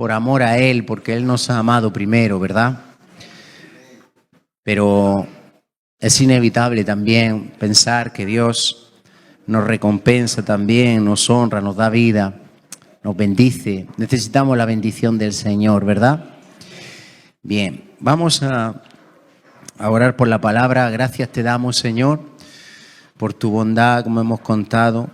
por amor a Él, porque Él nos ha amado primero, ¿verdad? Pero es inevitable también pensar que Dios nos recompensa también, nos honra, nos da vida, nos bendice. Necesitamos la bendición del Señor, ¿verdad? Bien, vamos a orar por la palabra. Gracias te damos, Señor, por tu bondad, como hemos contado.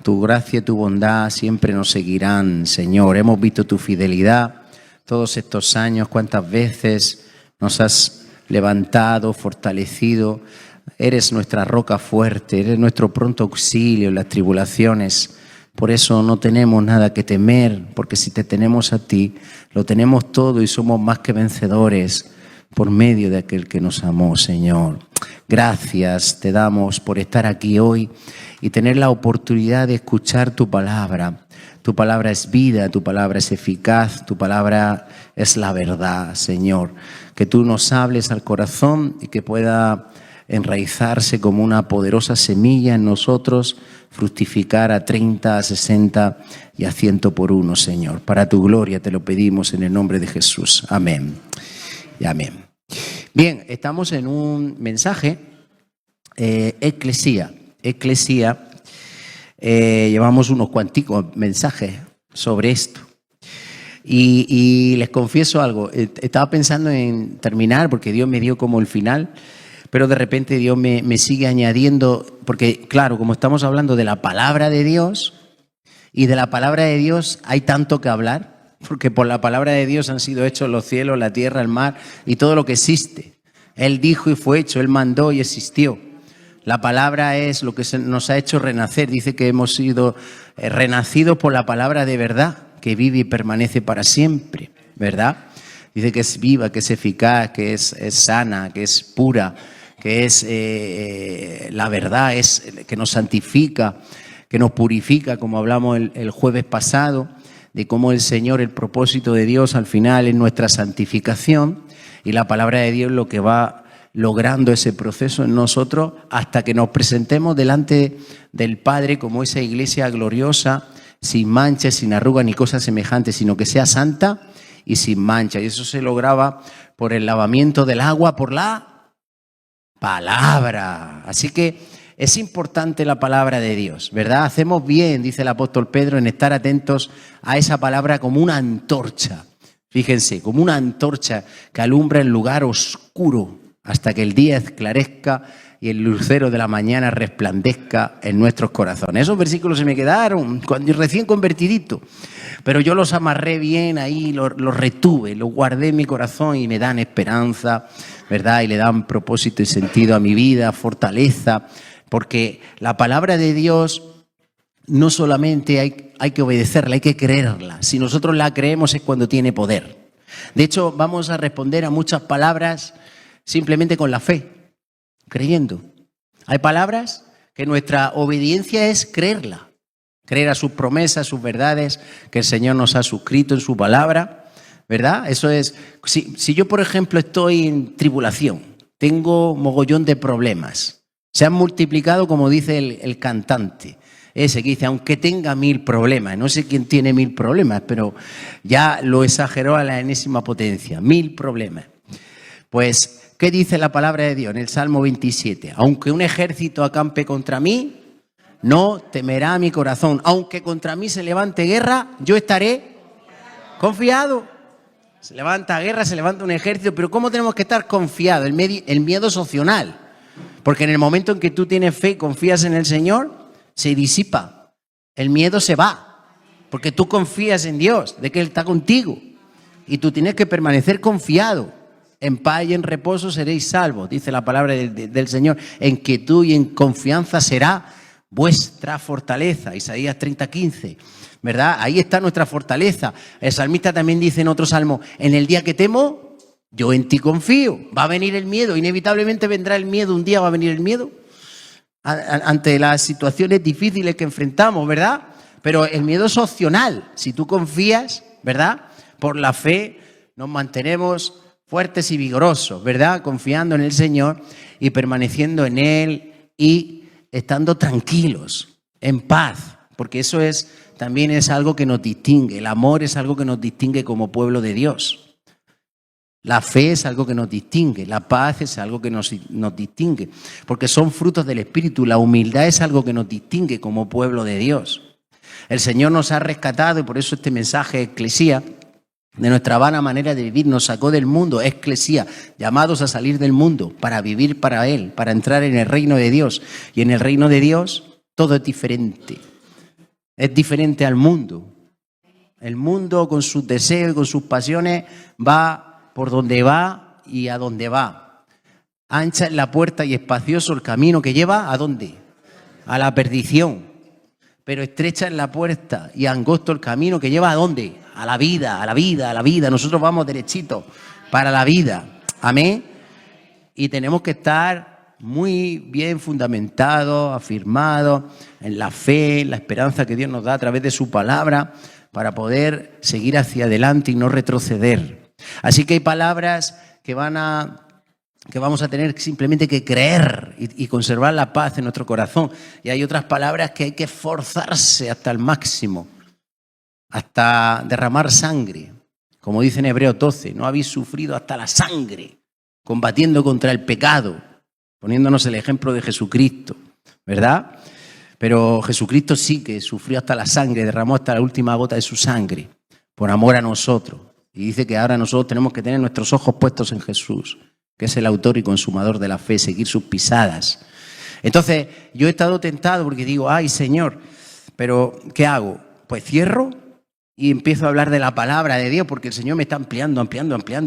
Tu gracia y tu bondad siempre nos seguirán, Señor. Hemos visto tu fidelidad todos estos años, cuántas veces nos has levantado, fortalecido. Eres nuestra roca fuerte, eres nuestro pronto auxilio en las tribulaciones. Por eso no tenemos nada que temer, porque si te tenemos a ti, lo tenemos todo y somos más que vencedores por medio de aquel que nos amó, Señor. Gracias te damos por estar aquí hoy y tener la oportunidad de escuchar tu palabra. Tu palabra es vida, tu palabra es eficaz, tu palabra es la verdad, Señor. Que tú nos hables al corazón y que pueda enraizarse como una poderosa semilla en nosotros, fructificar a 30, a 60 y a 100 por uno, Señor. Para tu gloria te lo pedimos en el nombre de Jesús. Amén y amén. Bien, estamos en un mensaje, Eclesía. Llevamos unos cuanticos mensajes sobre esto. Y les confieso algo, estaba pensando en terminar porque Dios me dio como el final, pero de repente Dios me sigue añadiendo, porque claro, como estamos hablando de la palabra de Dios, y de la palabra de Dios hay tanto que hablar, porque por la palabra de Dios han sido hechos los cielos, la tierra, el mar y todo lo que existe. Él dijo y fue hecho, Él mandó y existió. La palabra es lo que nos ha hecho renacer. Dice que hemos sido renacidos por la palabra de verdad, que vive y permanece para siempre, ¿verdad? Dice que es viva, que es eficaz, que es sana, que es pura, que es la verdad, es que nos santifica, que nos purifica, como hablamos el jueves pasado, de cómo el Señor, el propósito de Dios al final es nuestra santificación, y la palabra de Dios lo que va logrando ese proceso en nosotros hasta que nos presentemos delante del Padre como esa iglesia gloriosa, sin manchas, sin arrugas ni cosas semejantes, sino que sea santa y sin mancha. Y eso se lograba por el lavamiento del agua, por la palabra. Así que es importante la palabra de Dios, ¿verdad? Hacemos bien, dice el apóstol Pedro, en estar atentos a esa palabra como una antorcha. Fíjense, como una antorcha que alumbra el lugar oscuro hasta que el día esclarezca y el lucero de la mañana resplandezca en nuestros corazones. Esos versículos se me quedaron cuando recién convertidito, pero yo los amarré bien ahí, los retuve, los guardé en mi corazón y me dan esperanza, ¿verdad? Y le dan propósito y sentido a mi vida, fortaleza, porque la palabra de Dios no solamente hay que obedecerla, hay que creerla. Si nosotros la creemos es cuando tiene poder. De hecho, vamos a responder a muchas palabras simplemente con la fe, creyendo. Hay palabras que nuestra obediencia es creerla, creer a sus promesas, sus verdades, que el Señor nos ha suscrito en su palabra, ¿verdad? Eso es, si yo, por ejemplo, estoy en tribulación, tengo mogollón de problemas, se han multiplicado, como dice el cantante, ese que dice, aunque tenga 1000 problemas, no sé quién tiene 1000 problemas, pero ya lo exageró a la enésima potencia, 1000 problemas. Pues, ¿qué dice la palabra de Dios en el Salmo 27? Aunque un ejército acampe contra mí, no temerá mi corazón. Aunque contra mí se levante guerra, yo estaré confiado. Se levanta guerra, se levanta un ejército, pero ¿cómo tenemos que estar confiados? El miedo es opcional, porque en el momento en que tú tienes fe y confías en el Señor, se disipa. El miedo se va, porque tú confías en Dios, de que Él está contigo, y tú tienes que permanecer confiado. En paz y en reposo seréis salvos, dice la palabra del Señor. En quietud y en confianza será vuestra fortaleza. Isaías 30:15, ¿verdad? Ahí está nuestra fortaleza. El salmista también dice en otro salmo, en el día que temo, yo en ti confío. Va a venir el miedo, inevitablemente vendrá el miedo, un día va a venir el miedo ante las situaciones difíciles que enfrentamos, ¿verdad? Pero el miedo es opcional. Si tú confías, ¿verdad? Por la fe nos mantenemos fuertes y vigorosos, ¿verdad? Confiando en el Señor y permaneciendo en Él y estando tranquilos, en paz, porque eso también es algo que nos distingue. El amor es algo que nos distingue como pueblo de Dios. La fe es algo que nos distingue, la paz es algo que nos distingue, porque son frutos del Espíritu. La humildad es algo que nos distingue como pueblo de Dios. El Señor nos ha rescatado y por eso este mensaje eclesía, de nuestra vana manera de vivir, nos sacó del mundo, eclesía, llamados a salir del mundo para vivir para Él, para entrar en el reino de Dios. Y en el reino de Dios todo es diferente al mundo. El mundo con sus deseos y con sus pasiones va por donde va y a donde va. Ancha es la puerta y espacioso el camino que lleva ¿a dónde? A la perdición. Pero estrecha es la puerta y angosto el camino que lleva ¿a dónde? A la vida, a la vida, a la vida. Nosotros vamos derechito para la vida. Amén. Y tenemos que estar muy bien fundamentados, afirmados en la fe, en la esperanza que Dios nos da a través de su palabra para poder seguir hacia adelante y no retroceder. Así que hay palabras que vamos a tener simplemente que creer y conservar la paz en nuestro corazón. Y hay otras palabras que hay que esforzarse hasta el máximo, hasta derramar sangre. Como dice en Hebreos 12, no habéis sufrido hasta la sangre, combatiendo contra el pecado, poniéndonos el ejemplo de Jesucristo, ¿verdad? Pero Jesucristo sí que sufrió hasta la sangre, derramó hasta la última gota de su sangre, por amor a nosotros. Y dice que ahora nosotros tenemos que tener nuestros ojos puestos en Jesús, que es el autor y consumador de la fe, seguir sus pisadas. Entonces, yo he estado tentado porque digo, ay Señor, pero ¿qué hago? Pues cierro y empiezo a hablar de la palabra de Dios, porque el Señor me está ampliando,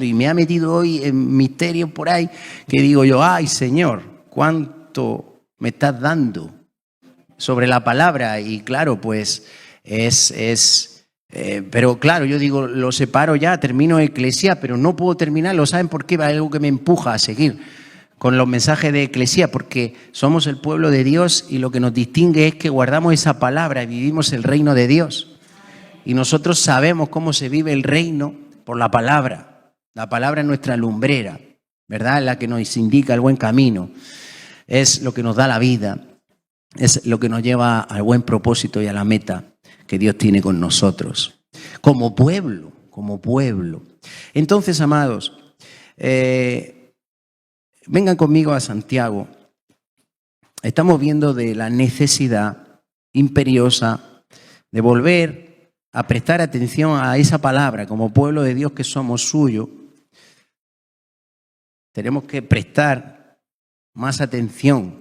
y me ha metido hoy en misterios por ahí, que digo yo, ay Señor, ¿cuánto me estás dando sobre la palabra? Y claro, pues pero claro, yo digo, lo separo ya, termino Eclesía, pero no puedo terminarlo. ¿Saben por qué? Hay algo que me empuja a seguir con los mensajes de Eclesía, porque somos el pueblo de Dios y lo que nos distingue es que guardamos esa palabra y vivimos el reino de Dios. Y nosotros sabemos cómo se vive el reino por la palabra. La palabra es nuestra lumbrera, ¿verdad? Es la que nos indica el buen camino. Es lo que nos da la vida. Es lo que nos lleva al buen propósito y a la meta que Dios tiene con nosotros, como pueblo. Entonces, amados, vengan conmigo a Santiago. Estamos viendo de la necesidad imperiosa de volver a prestar atención a esa palabra como pueblo de Dios que somos suyo. Tenemos que prestar más atención.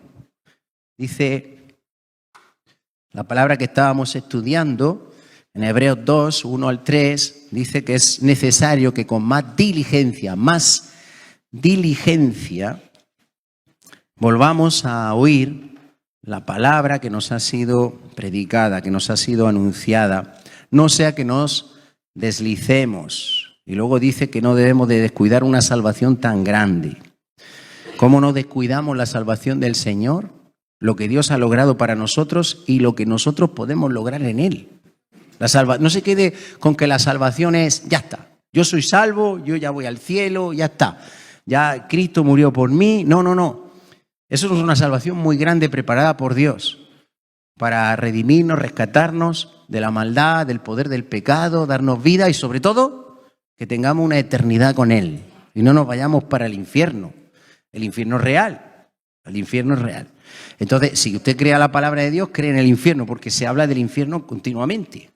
Dice la palabra que estábamos estudiando en Hebreos 2, 1 al 3, dice que es necesario que con más diligencia, volvamos a oír la palabra que nos ha sido predicada, que nos ha sido anunciada, no sea que nos deslicemos. Y luego dice que no debemos de descuidar una salvación tan grande. ¿Cómo no descuidamos la salvación del Señor? Lo que Dios ha logrado para nosotros y lo que nosotros podemos lograr en Él. No se quede con que la salvación es, ya está, yo soy salvo, yo ya voy al cielo, ya está. Ya Cristo murió por mí. No. Eso es una salvación muy grande preparada por Dios para redimirnos, rescatarnos de la maldad, del poder del pecado, darnos vida y sobre todo que tengamos una eternidad con Él y no nos vayamos para el infierno. El infierno es real. El infierno es real. Entonces, si usted cree a la palabra de Dios, cree en el infierno, porque se habla del infierno continuamente.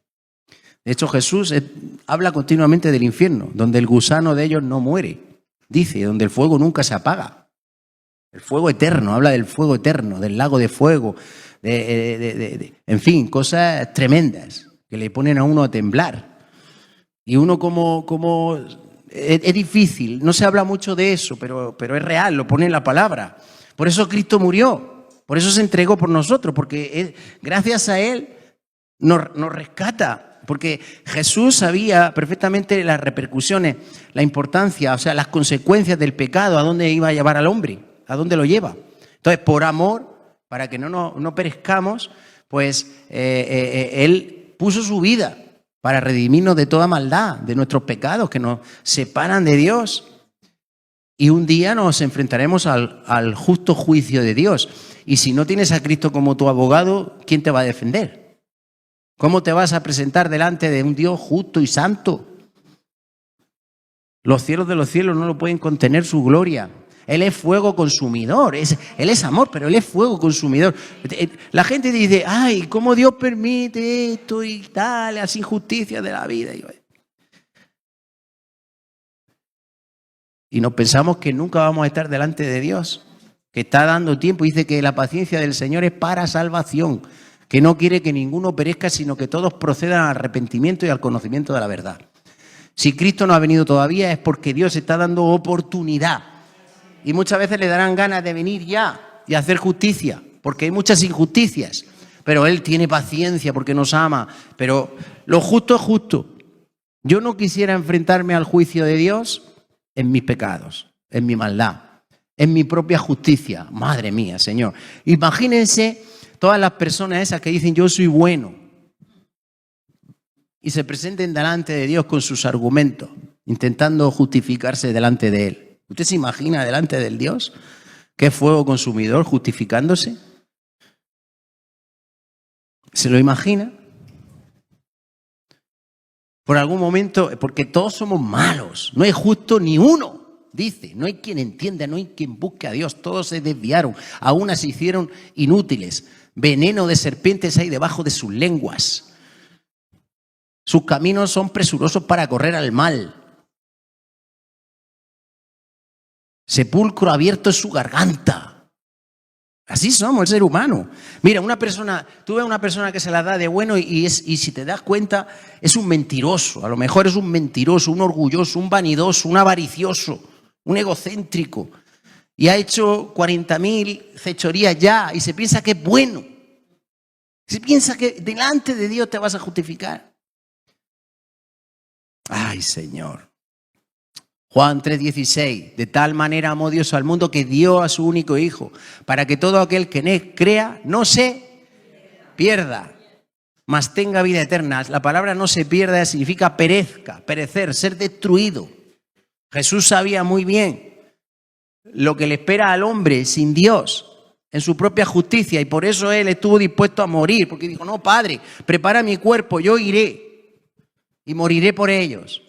De hecho, Jesús habla continuamente del infierno, donde el gusano de ellos no muere. Dice, donde el fuego nunca se apaga. El fuego eterno, habla del fuego eterno, del lago de fuego, en fin, cosas tremendas que le ponen a uno a temblar. Y uno es difícil, no se habla mucho de eso, pero es real, lo pone en la palabra. Por eso Cristo murió, por eso se entregó por nosotros, porque gracias a Él nos rescata, porque Jesús sabía perfectamente las repercusiones, la importancia, o sea, las consecuencias del pecado, a dónde iba a llevar al hombre, a dónde lo lleva. Entonces, por amor, para que no perezcamos, pues Él puso su vida para redimirnos de toda maldad, de nuestros pecados que nos separan de Dios. Y un día nos enfrentaremos al justo juicio de Dios. Y si no tienes a Cristo como tu abogado, ¿quién te va a defender? ¿Cómo te vas a presentar delante de un Dios justo y santo? Los cielos de los cielos no lo pueden contener su gloria. Él es fuego consumidor. Él es amor, pero Él es fuego consumidor. La gente dice, ay, ¿cómo Dios permite esto y tal, las injusticias de la vida? Y nos pensamos que nunca vamos a estar delante de Dios, que está dando tiempo. Dice que la paciencia del Señor es para salvación, que no quiere que ninguno perezca, sino que todos procedan al arrepentimiento y al conocimiento de la verdad. Si Cristo no ha venido todavía es porque Dios está dando oportunidad. Y muchas veces le darán ganas de venir ya y hacer justicia, porque hay muchas injusticias. Pero Él tiene paciencia porque nos ama. Pero lo justo es justo. Yo no quisiera enfrentarme al juicio de Dios en mis pecados, en mi maldad, en mi propia justicia. Madre mía, Señor. Imagínense todas las personas esas que dicen yo soy bueno y se presenten delante de Dios con sus argumentos, intentando justificarse delante de Él. ¿Usted se imagina delante del Dios que es fuego consumidor justificándose? ¿Se lo imagina? Por algún momento, porque todos somos malos, no hay justo ni uno, dice, no hay quien entienda, no hay quien busque a Dios, todos se desviaron, a unas se hicieron inútiles, veneno de serpientes hay debajo de sus lenguas, sus caminos son presurosos para correr al mal. Sepulcro abierto es su garganta. Así somos el ser humano. Mira, tú ves una persona que se la da de bueno y si te das cuenta es un mentiroso. A lo mejor es un mentiroso, un orgulloso, un vanidoso, un avaricioso, un egocéntrico. Y ha hecho 40.000 fechorías ya y se piensa que es bueno. Se piensa que delante de Dios te vas a justificar. Ay, Señor. Juan 3:16, de tal manera amó Dios al mundo que dio a su único Hijo, para que todo aquel que en Él crea no se pierda, mas tenga vida eterna. La palabra no se pierda significa perezca, perecer, ser destruido. Jesús sabía muy bien lo que le espera al hombre sin Dios, en su propia justicia, y por eso Él estuvo dispuesto a morir, porque dijo, no, Padre, prepara mi cuerpo, yo iré y moriré por ellos.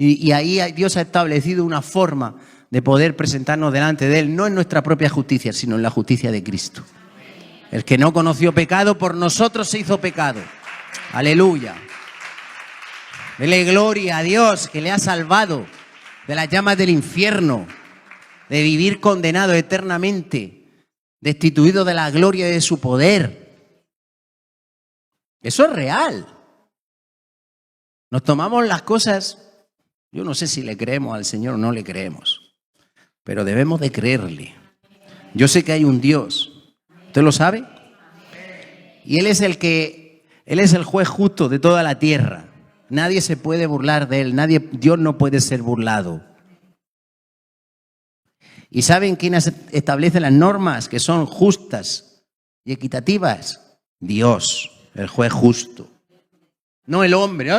Y ahí Dios ha establecido una forma de poder presentarnos delante de Él, no en nuestra propia justicia, sino en la justicia de Cristo. El que no conoció pecado, por nosotros se hizo pecado. Aleluya. Dele gloria a Dios que le ha salvado de las llamas del infierno, de vivir condenado eternamente, destituido de la gloria de su poder. Eso es real. Nos tomamos las cosas... Yo no sé si le creemos al Señor o no le creemos, pero debemos de creerle. Yo sé que hay un Dios. ¿Usted lo sabe? Y Él es el juez justo de toda la tierra. Nadie se puede burlar de Él. Dios no puede ser burlado. ¿Y saben quién establece las normas que son justas y equitativas? Dios, el juez justo. No el hombre.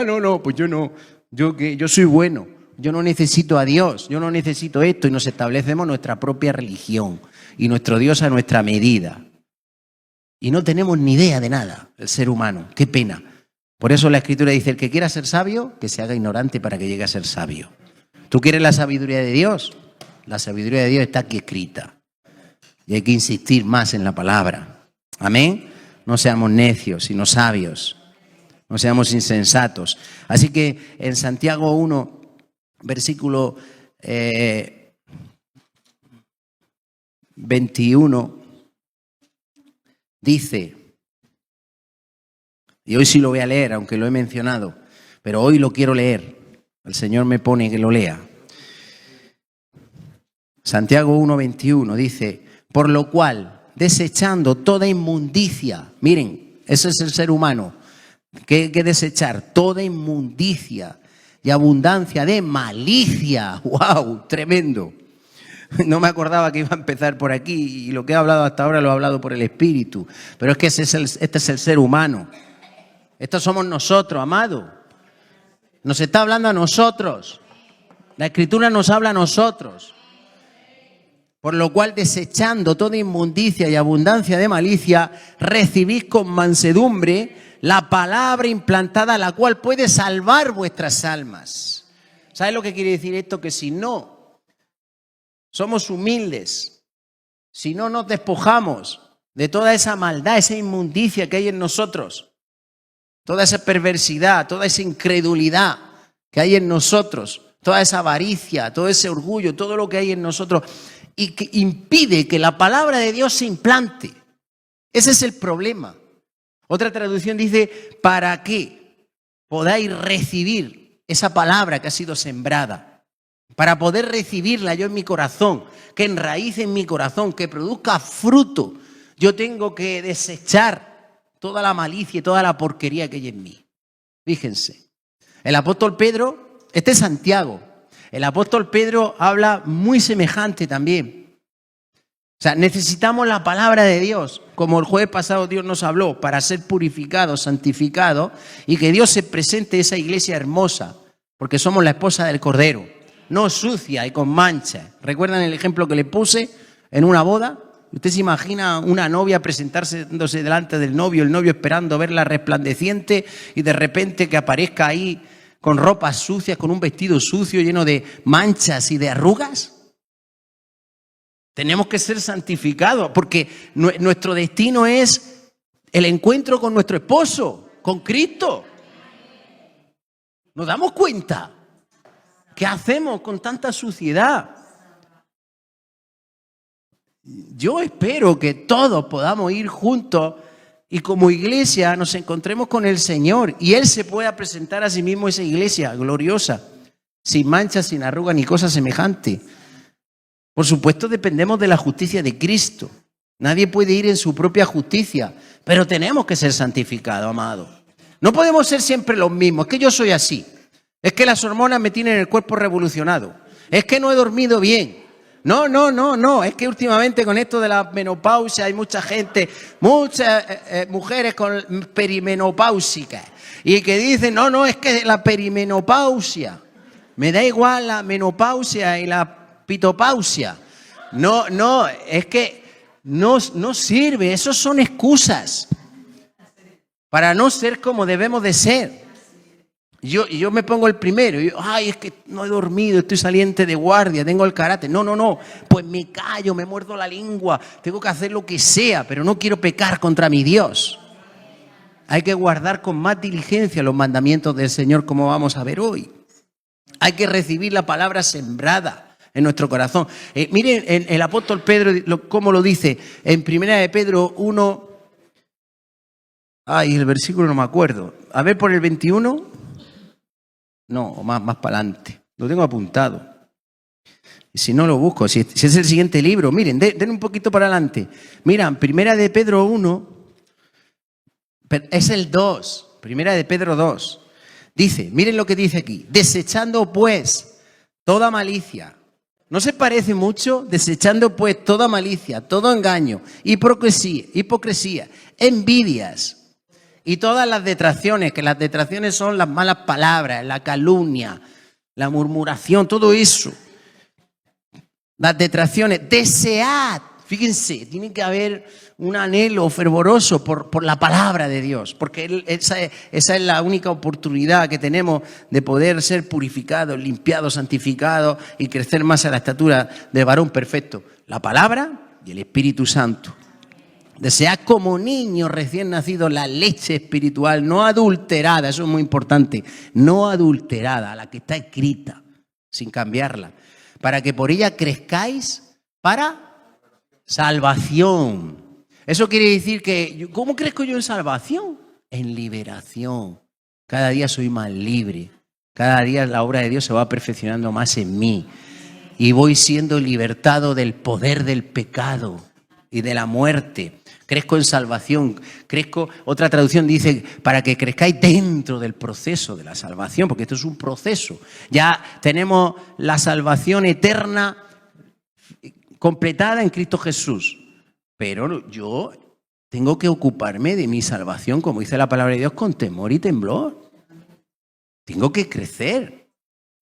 Pues yo no. Yo soy bueno, yo no necesito a Dios, yo no necesito esto, y nos establecemos nuestra propia religión y nuestro Dios a nuestra medida. Y no tenemos ni idea de nada, el ser humano, qué pena. Por eso la Escritura dice, el que quiera ser sabio, que se haga ignorante para que llegue a ser sabio. ¿Tú quieres la sabiduría de Dios? La sabiduría de Dios está aquí escrita. Y hay que insistir más en la palabra. Amén. No seamos necios, sino sabios. No seamos insensatos. Así que en Santiago 1, versículo 21, dice, y hoy sí lo voy a leer, aunque lo he mencionado, pero hoy lo quiero leer. El Señor me pone que lo lea. Santiago 1, 21 dice, por lo cual, desechando toda inmundicia, miren, ese es el ser humano, que hay que desechar toda inmundicia y abundancia de malicia. ¡Wow! Tremendo. No me acordaba que iba a empezar por aquí y lo que he hablado hasta ahora lo he hablado por el Espíritu. Pero es que este es el ser humano. Estos somos nosotros, amado. Nos está hablando a nosotros. La Escritura nos habla a nosotros. Por lo cual, desechando toda inmundicia y abundancia de malicia, recibid con mansedumbre la palabra implantada, la cual puede salvar vuestras almas. ¿Sabes lo que quiere decir esto? Que si no somos humildes, si no nos despojamos de toda esa maldad, esa inmundicia que hay en nosotros, toda esa perversidad, toda esa incredulidad que hay en nosotros, toda esa avaricia, todo ese orgullo, todo lo que hay en nosotros y que impide que la palabra de Dios se implante. Ese es el problema. Otra traducción dice, para que podáis recibir esa palabra que ha sido sembrada, para poder recibirla yo en mi corazón, que enraíce en mi corazón, que produzca fruto, yo tengo que desechar toda la malicia y toda la porquería que hay en mí. Fíjense, el apóstol Pedro, este es Santiago, el apóstol Pedro habla muy semejante también. O sea, necesitamos la palabra de Dios, como el jueves pasado Dios nos habló, para ser purificados, santificados, y que Dios se presente esa iglesia hermosa, porque somos la esposa del Cordero, no sucia y con mancha. ¿Recuerdan el ejemplo que le puse en una boda? ¿Usted se imagina una novia presentándose delante del novio, el novio esperando verla resplandeciente y de repente que aparezca ahí con ropas sucias, con un vestido sucio lleno de manchas y de arrugas? Tenemos que ser santificados porque nuestro destino es el encuentro con nuestro esposo, con Cristo. ¿Nos damos cuenta? ¿Qué hacemos con tanta suciedad? Yo espero que todos podamos ir juntos y como iglesia nos encontremos con el Señor y Él se pueda presentar a sí mismo esa iglesia gloriosa, sin manchas, sin arrugas ni cosas semejantes. Por supuesto, dependemos de la justicia de Cristo. Nadie puede ir en su propia justicia, pero tenemos que ser santificados, amados. No podemos ser siempre los mismos. Es que yo soy así. Es que las hormonas me tienen el cuerpo revolucionado. Es que no he dormido bien. No. Es que últimamente con esto de la menopausia hay mucha gente, muchas mujeres con perimenopáusicas y que dicen, no, es que la perimenopausia. Me da igual la menopausia y la pitopausia. No, es que no sirve. Esos son excusas para no ser como debemos de ser. Yo me pongo el primero. Es que no he dormido, estoy saliente de guardia, tengo el carácter. No. Pues me callo, me muerdo la lengua, tengo que hacer lo que sea, pero no quiero pecar contra mi Dios. Hay que guardar con más diligencia los mandamientos del Señor, como vamos a ver hoy. Hay que recibir la palabra sembrada en nuestro corazón. Miren el apóstol Pedro cómo lo dice en 1 de Pedro 1. El versículo no me acuerdo. A ver, por el 21. No, más para adelante. Lo tengo apuntado. Y si no lo busco, si es el siguiente libro. Miren, den un poquito para adelante. Miren, 1 de Pedro 1. Es el 2. 1 de Pedro 2. Dice, miren lo que dice aquí. Desechando pues toda malicia. ¿No se parece mucho? Desechando pues toda malicia, todo engaño, hipocresía, envidias y todas las detracciones, que las detracciones son las malas palabras, la calumnia, la murmuración, todo eso. Las detracciones, desead. Fíjense, tiene que haber un anhelo fervoroso por la palabra de Dios, porque esa es la única oportunidad que tenemos de poder ser purificados, limpiados, santificados y crecer más a la estatura del varón perfecto. La palabra y el Espíritu Santo. Desead como niños recién nacidos la leche espiritual, no adulterada, eso es muy importante, no adulterada, la que está escrita, sin cambiarla, para que por ella crezcáis para salvación. Eso quiere decir que, ¿cómo crezco yo en salvación? En liberación. Cada día soy más libre. Cada día la obra de Dios se va perfeccionando más en mí. Y voy siendo libertado del poder del pecado y de la muerte. Crezco en salvación. Otra traducción dice, para que crezcáis dentro del proceso de la salvación, porque esto es un proceso. Ya tenemos la salvación eterna completada en Cristo Jesús. Pero yo tengo que ocuparme de mi salvación, como dice la palabra de Dios, con temor y temblor. Tengo que crecer.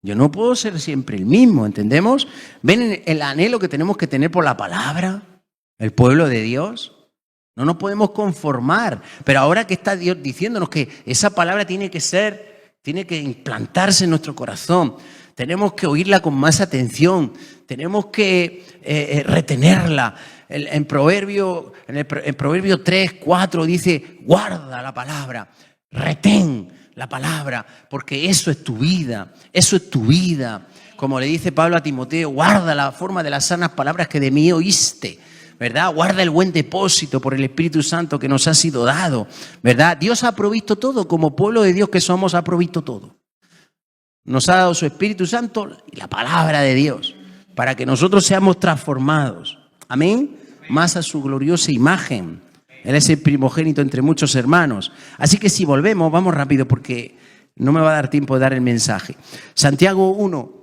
Yo no puedo ser siempre el mismo, ¿entendemos? ¿Ven el anhelo que tenemos que tener por la palabra? El pueblo de Dios. No nos podemos conformar. Pero ahora que está Dios diciéndonos que esa palabra tiene que implantarse en nuestro corazón. Tenemos que oírla con más atención. Tenemos que retenerla. En Proverbio 3, 4 dice, guarda la palabra, retén la palabra, porque eso es tu vida, eso es tu vida. Como le dice Pablo a Timoteo, guarda la forma de las sanas palabras que de mí oíste, ¿verdad? Guarda el buen depósito por el Espíritu Santo que nos ha sido dado, ¿verdad? Dios ha provisto todo, como pueblo de Dios que somos, ha provisto todo. Nos ha dado su Espíritu Santo y la palabra de Dios, para que nosotros seamos transformados. Amén. Más a su gloriosa imagen. Él es el primogénito entre muchos hermanos. Así que si volvemos, vamos rápido porque no me va a dar tiempo de dar el mensaje. Santiago 1,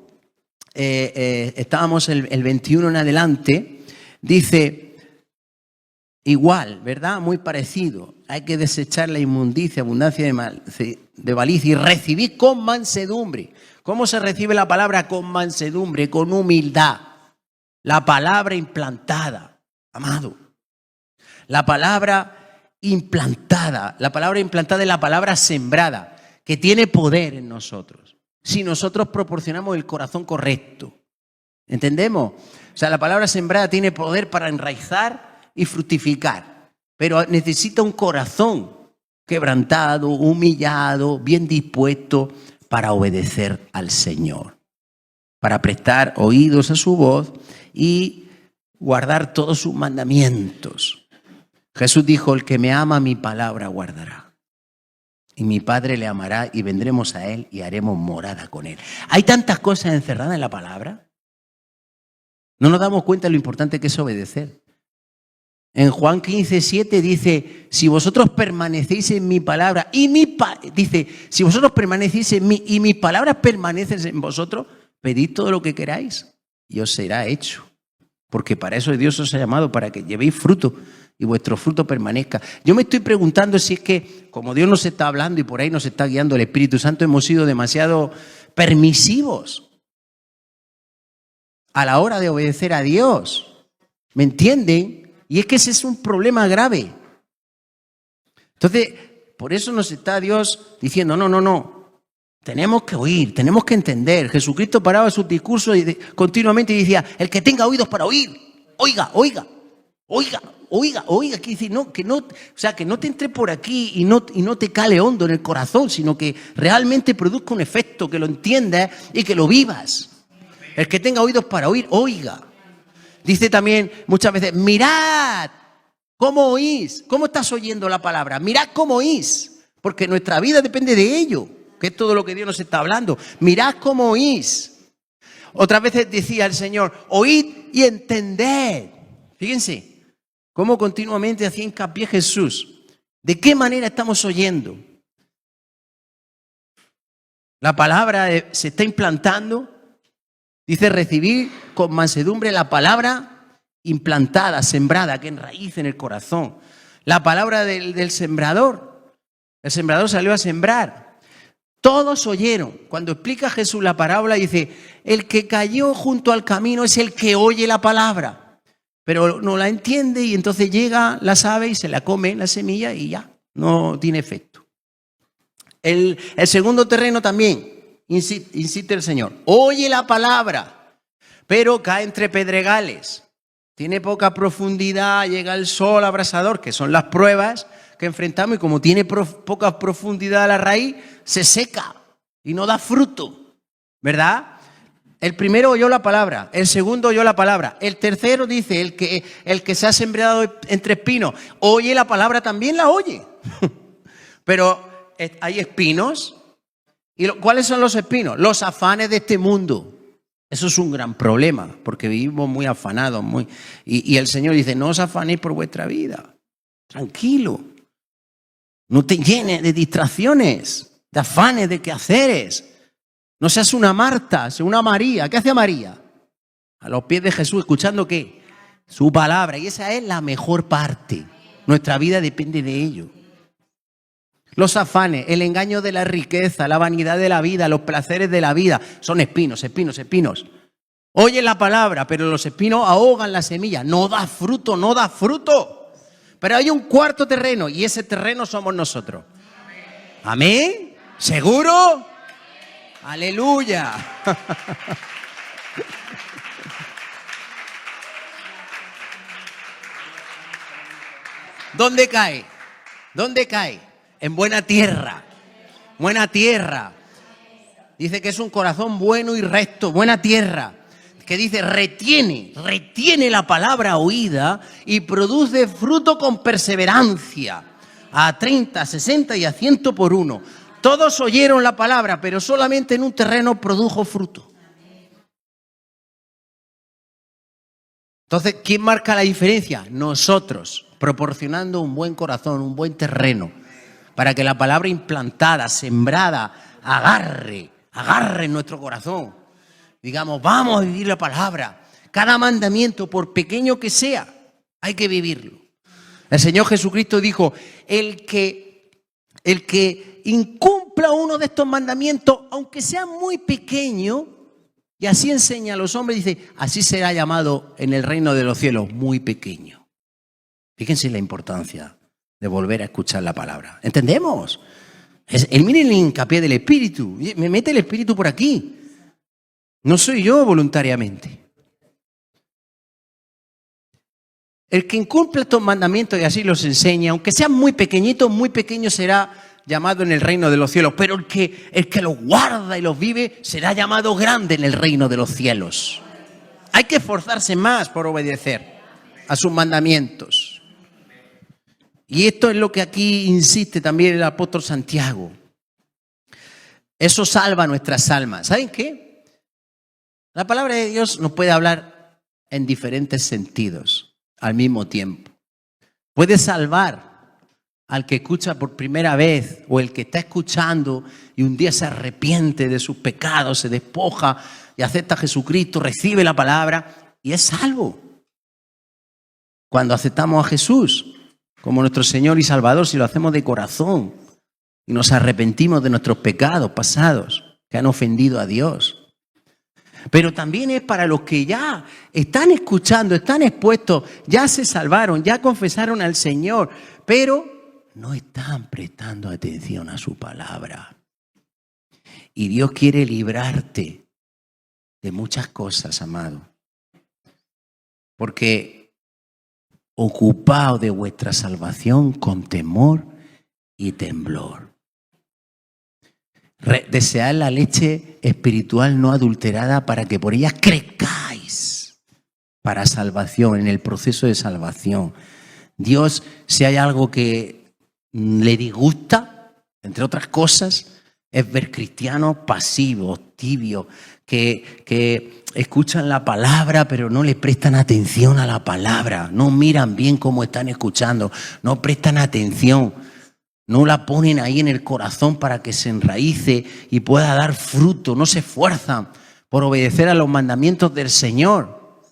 estábamos el 21 en adelante, dice igual, ¿verdad? Muy parecido. Hay que desechar la inmundicia, abundancia de malicia y recibir con mansedumbre. ¿Cómo se recibe la palabra con mansedumbre? Con humildad. La palabra implantada. Amado, la palabra implantada es la palabra sembrada, que tiene poder en nosotros, si nosotros proporcionamos el corazón correcto. ¿Entendemos? O sea, la palabra sembrada tiene poder para enraizar y fructificar, pero necesita un corazón quebrantado, humillado, bien dispuesto para obedecer al Señor, para prestar oídos a su voz y guardar todos sus mandamientos. Jesús dijo, el que me ama mi palabra guardará. Y mi Padre le amará y vendremos a Él y haremos morada con Él. Hay tantas cosas encerradas en la palabra. No nos damos cuenta de lo importante que es obedecer. En Juan 15:7 dice, si vosotros permanecéis en mi palabra si vosotros permanecéis en mí y mis palabras permanecen en vosotros, pedid todo lo que queráis y os será hecho. Porque para eso Dios os ha llamado, para que llevéis fruto y vuestro fruto permanezca. Yo me estoy preguntando si es que, como Dios nos está hablando y por ahí nos está guiando el Espíritu Santo, hemos sido demasiado permisivos a la hora de obedecer a Dios. ¿Me entienden? Y es que ese es un problema grave. Entonces, por eso nos está Dios diciendo, no. Tenemos que oír, tenemos que entender. Jesucristo paraba sus discursos continuamente y decía, el que tenga oídos para oír, oiga. Quiere decir, que no te entre por aquí y no te cale hondo en el corazón, sino que realmente produzca un efecto, que lo entiendas y que lo vivas. El que tenga oídos para oír, oiga. Dice también muchas veces, mirad cómo oís, cómo estás oyendo la palabra, mirad cómo oís, porque nuestra vida depende de ello. Que es todo lo que Dios nos está hablando. Mirad cómo oís. Otras veces decía el Señor, oíd y entended. Fíjense cómo continuamente hacía hincapié Jesús. ¿De qué manera estamos oyendo? La palabra se está implantando. Dice recibir con mansedumbre la palabra implantada, sembrada, que enraíce en el corazón. La palabra del sembrador. El sembrador salió a sembrar. Todos oyeron. Cuando explica Jesús la parábola, dice, el que cayó junto al camino es el que oye la palabra, pero no la entiende y entonces llega, la sabe y se la come la semilla y ya, no tiene efecto. El segundo terreno también, insiste el Señor, oye la palabra, pero cae entre pedregales, tiene poca profundidad, llega el sol abrasador, que son las pruebas que enfrentamos, y como tiene poca profundidad la raíz, se seca y no da fruto, ¿verdad? El primero oyó la palabra, el segundo oyó la palabra, el tercero dice, el que se ha sembrado entre espinos, oye la palabra, también la oye, pero hay espinos. ¿Y cuáles son los espinos? Los afanes de este mundo. Eso es un gran problema, porque vivimos muy afanados, y el Señor dice, no os afanéis por vuestra vida, tranquilo. No te llenes de distracciones, de afanes, de quehaceres. No seas una Marta, seas una María. ¿Qué hace María? A los pies de Jesús, ¿escuchando qué? Su palabra. Y esa es la mejor parte. Nuestra vida depende de ello. Los afanes, el engaño de la riqueza, la vanidad de la vida, los placeres de la vida, son espinos. Oye la palabra, pero los espinos ahogan la semilla. No da fruto. Pero hay un cuarto terreno y ese terreno somos nosotros. ¿Amén? ¿Seguro? ¡Aleluya! ¿Dónde cae? ¿Dónde cae? En buena tierra. Buena tierra. Dice que es un corazón bueno y recto, buena tierra. Que dice, retiene la palabra oída y produce fruto con perseverancia. A 30, 60 y a 100 por uno. Todos oyeron la palabra, pero solamente en un terreno produjo fruto. Entonces, ¿quién marca la diferencia? Nosotros, proporcionando un buen corazón, un buen terreno, para que la palabra implantada, sembrada, agarre en nuestro corazón. Digamos, vamos a vivir la palabra. Cada mandamiento, por pequeño que sea, hay que vivirlo. El Señor Jesucristo dijo, el que incumpla uno de estos mandamientos, aunque sea muy pequeño, y así enseña a los hombres, dice, así será llamado en el reino de los cielos, muy pequeño. Fíjense la importancia de volver a escuchar la palabra. ¿Entendemos? Miren el hincapié del Espíritu. Me mete el Espíritu por aquí. No soy yo voluntariamente. El que incumple estos mandamientos y así los enseña, aunque sean muy pequeñitos, muy pequeño será llamado en el reino de los cielos. Pero el que los guarda y los vive será llamado grande en el reino de los cielos. Hay que esforzarse más por obedecer a sus mandamientos. Y esto es lo que aquí insiste también el apóstol Santiago. Eso salva nuestras almas. ¿Saben qué? La palabra de Dios nos puede hablar en diferentes sentidos al mismo tiempo. Puede salvar al que escucha por primera vez o el que está escuchando y un día se arrepiente de sus pecados, se despoja y acepta a Jesucristo, recibe la palabra y es salvo. Cuando aceptamos a Jesús como nuestro Señor y Salvador, si lo hacemos de corazón y nos arrepentimos de nuestros pecados pasados que han ofendido a Dios. Pero también es para los que ya están escuchando, están expuestos, ya se salvaron, ya confesaron al Señor, pero no están prestando atención a su palabra. Y Dios quiere librarte de muchas cosas, amado. Porque ocupaos de vuestra salvación con temor y temblor. Desead la leche espiritual no adulterada para que por ella crezcáis para salvación, en el proceso de salvación. Dios, si hay algo que le disgusta, entre otras cosas, es ver cristianos pasivos, tibios, que escuchan la palabra pero no le prestan atención a la palabra, no miran bien cómo están escuchando, no prestan atención. No la ponen ahí en el corazón para que se enraíce y pueda dar fruto. No se esfuerzan por obedecer a los mandamientos del Señor.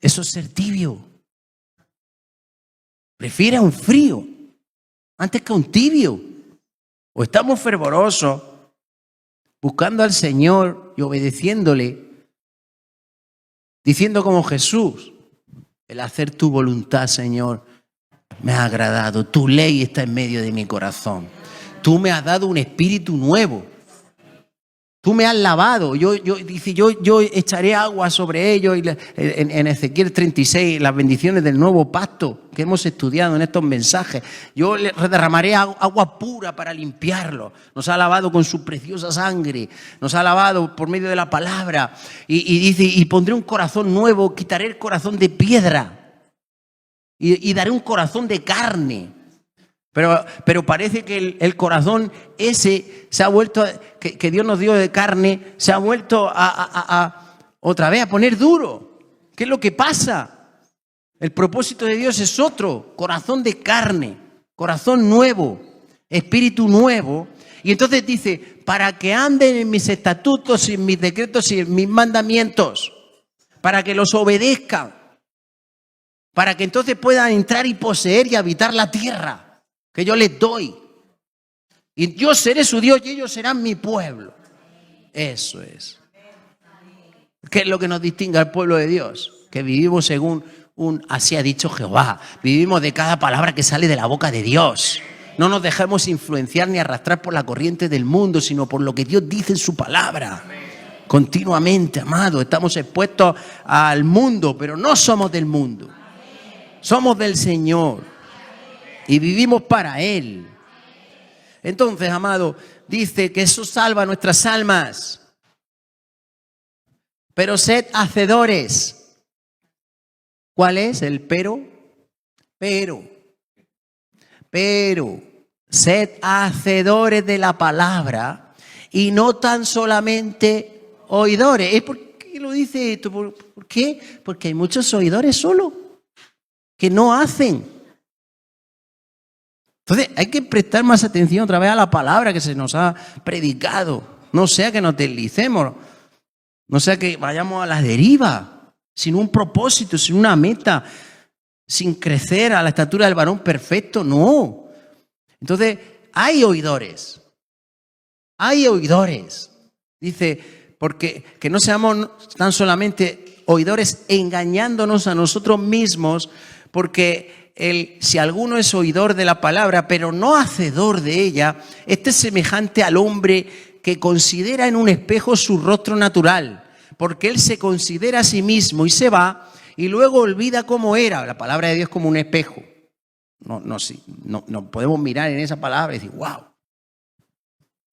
Eso es ser tibio. Prefiere a un frío antes que a un tibio. O estamos fervorosos buscando al Señor y obedeciéndole, diciendo como Jesús, el hacer tu voluntad, Señor, me ha agradado. Tu ley está en medio de mi corazón. Tú me has dado un espíritu nuevo. Tú me has lavado. Yo echaré agua sobre ellos. Y en Ezequiel 36, las bendiciones del nuevo pacto que hemos estudiado en estos mensajes. Yo le derramaré agua pura para limpiarlo. Nos ha lavado con su preciosa sangre. Nos ha lavado por medio de la palabra. Y dice, y pondré un corazón nuevo. Quitaré el corazón de piedra. Y daré un corazón de carne. Pero parece que el corazón ese se ha vuelto, que Dios nos dio de carne, se ha vuelto otra vez a poner duro. ¿Qué es lo que pasa? El propósito de Dios es otro, corazón de carne, corazón nuevo, espíritu nuevo. Y entonces dice, para que anden en mis estatutos y en mis decretos y en mis mandamientos, para que los obedezcan. Para que entonces puedan entrar y poseer y habitar la tierra que yo les doy. Y yo seré su Dios y ellos serán mi pueblo. Eso es. ¿Qué es lo que nos distingue al pueblo de Dios? Que vivimos según así ha dicho Jehová. Vivimos de cada palabra que sale de la boca de Dios. No nos dejemos influenciar ni arrastrar por la corriente del mundo, sino por lo que Dios dice en su palabra. Continuamente, amado, estamos expuestos al mundo, pero no somos del mundo. Somos del Señor y vivimos para Él. Entonces, amado, dice que eso salva nuestras almas. Pero sed hacedores. ¿Cuál es el pero? Pero, sed hacedores de la palabra y no tan solamente oidores. ¿Por qué lo dice esto? ¿Por qué? Porque hay muchos oidores solo que no hacen. Entonces hay que prestar más atención otra vez a la palabra que se nos ha predicado. No sea que nos deslicemos, no sea que vayamos a la deriva, sin un propósito, sin una meta, sin crecer a la estatura del varón perfecto, no. Entonces hay oidores. Dice, porque que no seamos tan solamente oidores engañándonos a nosotros mismos, porque si alguno es oidor de la palabra, pero no hacedor de ella, este es semejante al hombre que considera en un espejo su rostro natural, porque él se considera a sí mismo y se va y luego olvida cómo era. La palabra de Dios es como un espejo. No podemos mirar en esa palabra y decir, wow,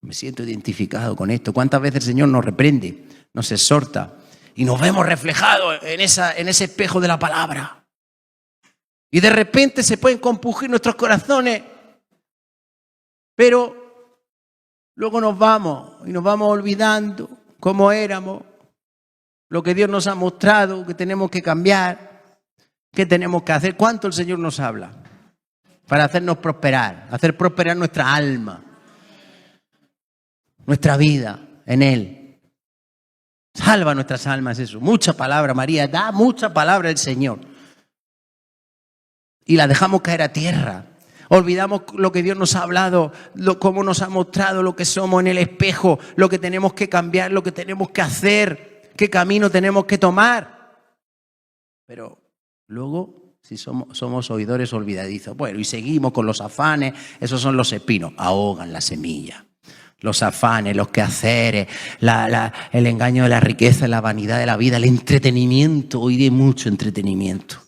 me siento identificado con esto. ¿Cuántas veces el Señor nos reprende, nos exhorta y nos vemos reflejados en ese espejo de la palabra? Y de repente se pueden compungir nuestros corazones, pero luego nos vamos olvidando cómo éramos, lo que Dios nos ha mostrado, que tenemos que cambiar, que tenemos que hacer. ¿Cuánto el Señor nos habla? Para hacernos prosperar, hacer prosperar nuestra alma, nuestra vida en Él. Salva nuestras almas eso. Mucha palabra, María, da mucha palabra el Señor. Y la dejamos caer a tierra. Olvidamos lo que Dios nos ha hablado, cómo nos ha mostrado lo que somos en el espejo, lo que tenemos que cambiar, lo que tenemos que hacer, qué camino tenemos que tomar. Pero luego, si somos oidores olvidadizos, bueno, y seguimos con los afanes, esos son los espinos, ahogan la semilla. Los afanes, los quehaceres, el engaño de la riqueza, la vanidad de la vida, el entretenimiento, hoy de mucho entretenimiento.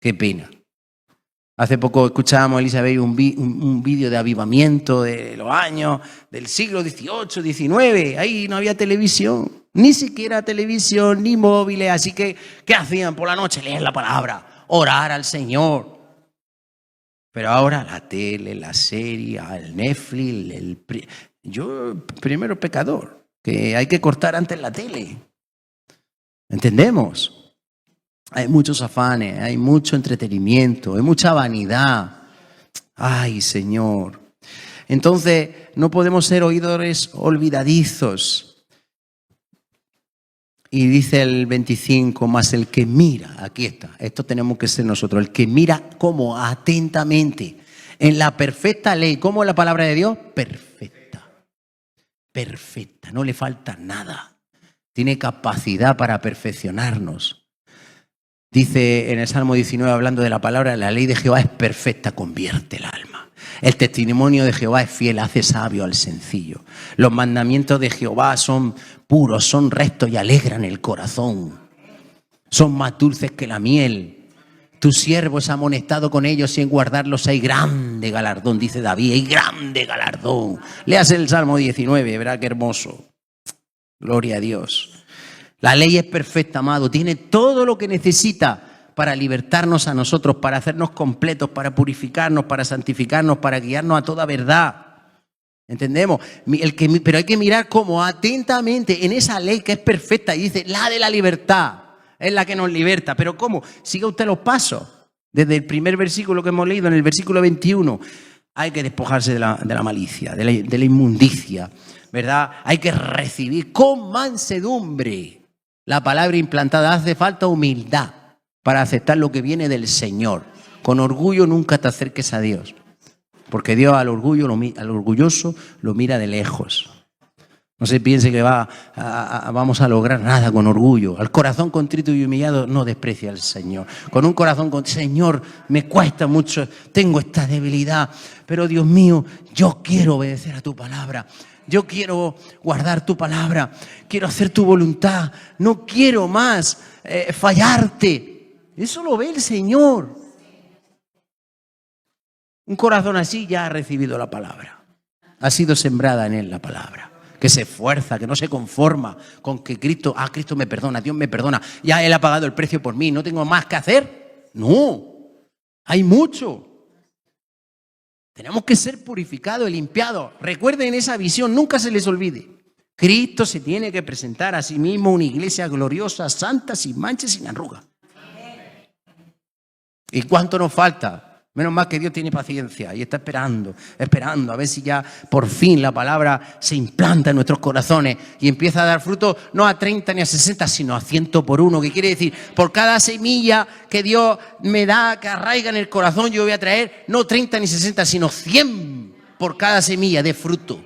Qué pena. Hace poco escuchábamos, Elizabeth, un vídeo de avivamiento de los años del siglo XVIII, XIX. Ahí no había televisión, ni siquiera televisión, ni móviles. Así que, ¿qué hacían por la noche? Leer la palabra, orar al Señor. Pero ahora la tele, la serie, el Netflix, yo primero pecador, que hay que cortar antes la tele. ¿Entendemos? Hay muchos afanes, hay mucho entretenimiento, hay mucha vanidad. Ay, Señor. Entonces, no podemos ser oidores olvidadizos. Y dice el 25, más el que mira, aquí está, esto tenemos que ser nosotros, el que mira como atentamente en la perfecta ley. ¿Cómo es la palabra de Dios? Perfecta, perfecta, no le falta nada. Tiene capacidad para perfeccionarnos. Dice en el Salmo 19, hablando de la palabra, la ley de Jehová es perfecta, convierte el alma. El testimonio de Jehová es fiel, hace sabio al sencillo. Los mandamientos de Jehová son puros, son rectos y alegran el corazón. Son más dulces que la miel. Tu siervo es amonestado con ellos y en guardarlos hay grande galardón, dice David, hay grande galardón. Léase el Salmo 19, verá qué hermoso. Gloria a Dios. La ley es perfecta, amado, tiene todo lo que necesita para libertarnos a nosotros, para hacernos completos, para purificarnos, para santificarnos, para guiarnos a toda verdad. ¿Entendemos? Pero hay que mirar como atentamente en esa ley que es perfecta. Y dice, la de la libertad es la que nos liberta. ¿Pero cómo? Siga usted los pasos. Desde el primer versículo que hemos leído, en el versículo 21, hay que despojarse de la malicia, de la inmundicia, ¿verdad? Hay que recibir con mansedumbre la palabra implantada. Hace falta humildad para aceptar lo que viene del Señor. Con orgullo nunca te acerques a Dios, porque Dios al orgulloso lo mira de lejos. No se piense que vamos a lograr nada con orgullo. Al corazón contrito y humillado no desprecia al Señor. Con un corazón contrito, Señor, me cuesta mucho, tengo esta debilidad, pero Dios mío, yo quiero obedecer a tu palabra. Yo quiero guardar tu palabra, quiero hacer tu voluntad, no quiero más fallarte. Eso lo ve el Señor. Un corazón así ya ha recibido la palabra. Ha sido sembrada en él la palabra. Que se esfuerza, que no se conforma con que Cristo me perdona, Dios me perdona. Ya Él ha pagado el precio por mí, ¿no tengo más que hacer? No, hay mucho. Tenemos que ser purificados y limpiados. Recuerden esa visión, nunca se les olvide. Cristo se tiene que presentar a sí mismo una iglesia gloriosa, santa, sin mancha y sin arruga. ¿Y cuánto nos falta? Menos mal que Dios tiene paciencia y está esperando a ver si ya por fin la palabra se implanta en nuestros corazones y empieza a dar fruto no a 30 ni a 60, sino a 100 por uno. ¿Qué quiere decir? Por cada semilla que Dios me da, que arraiga en el corazón, yo voy a traer no 30 ni 60, sino 100 por cada semilla de fruto.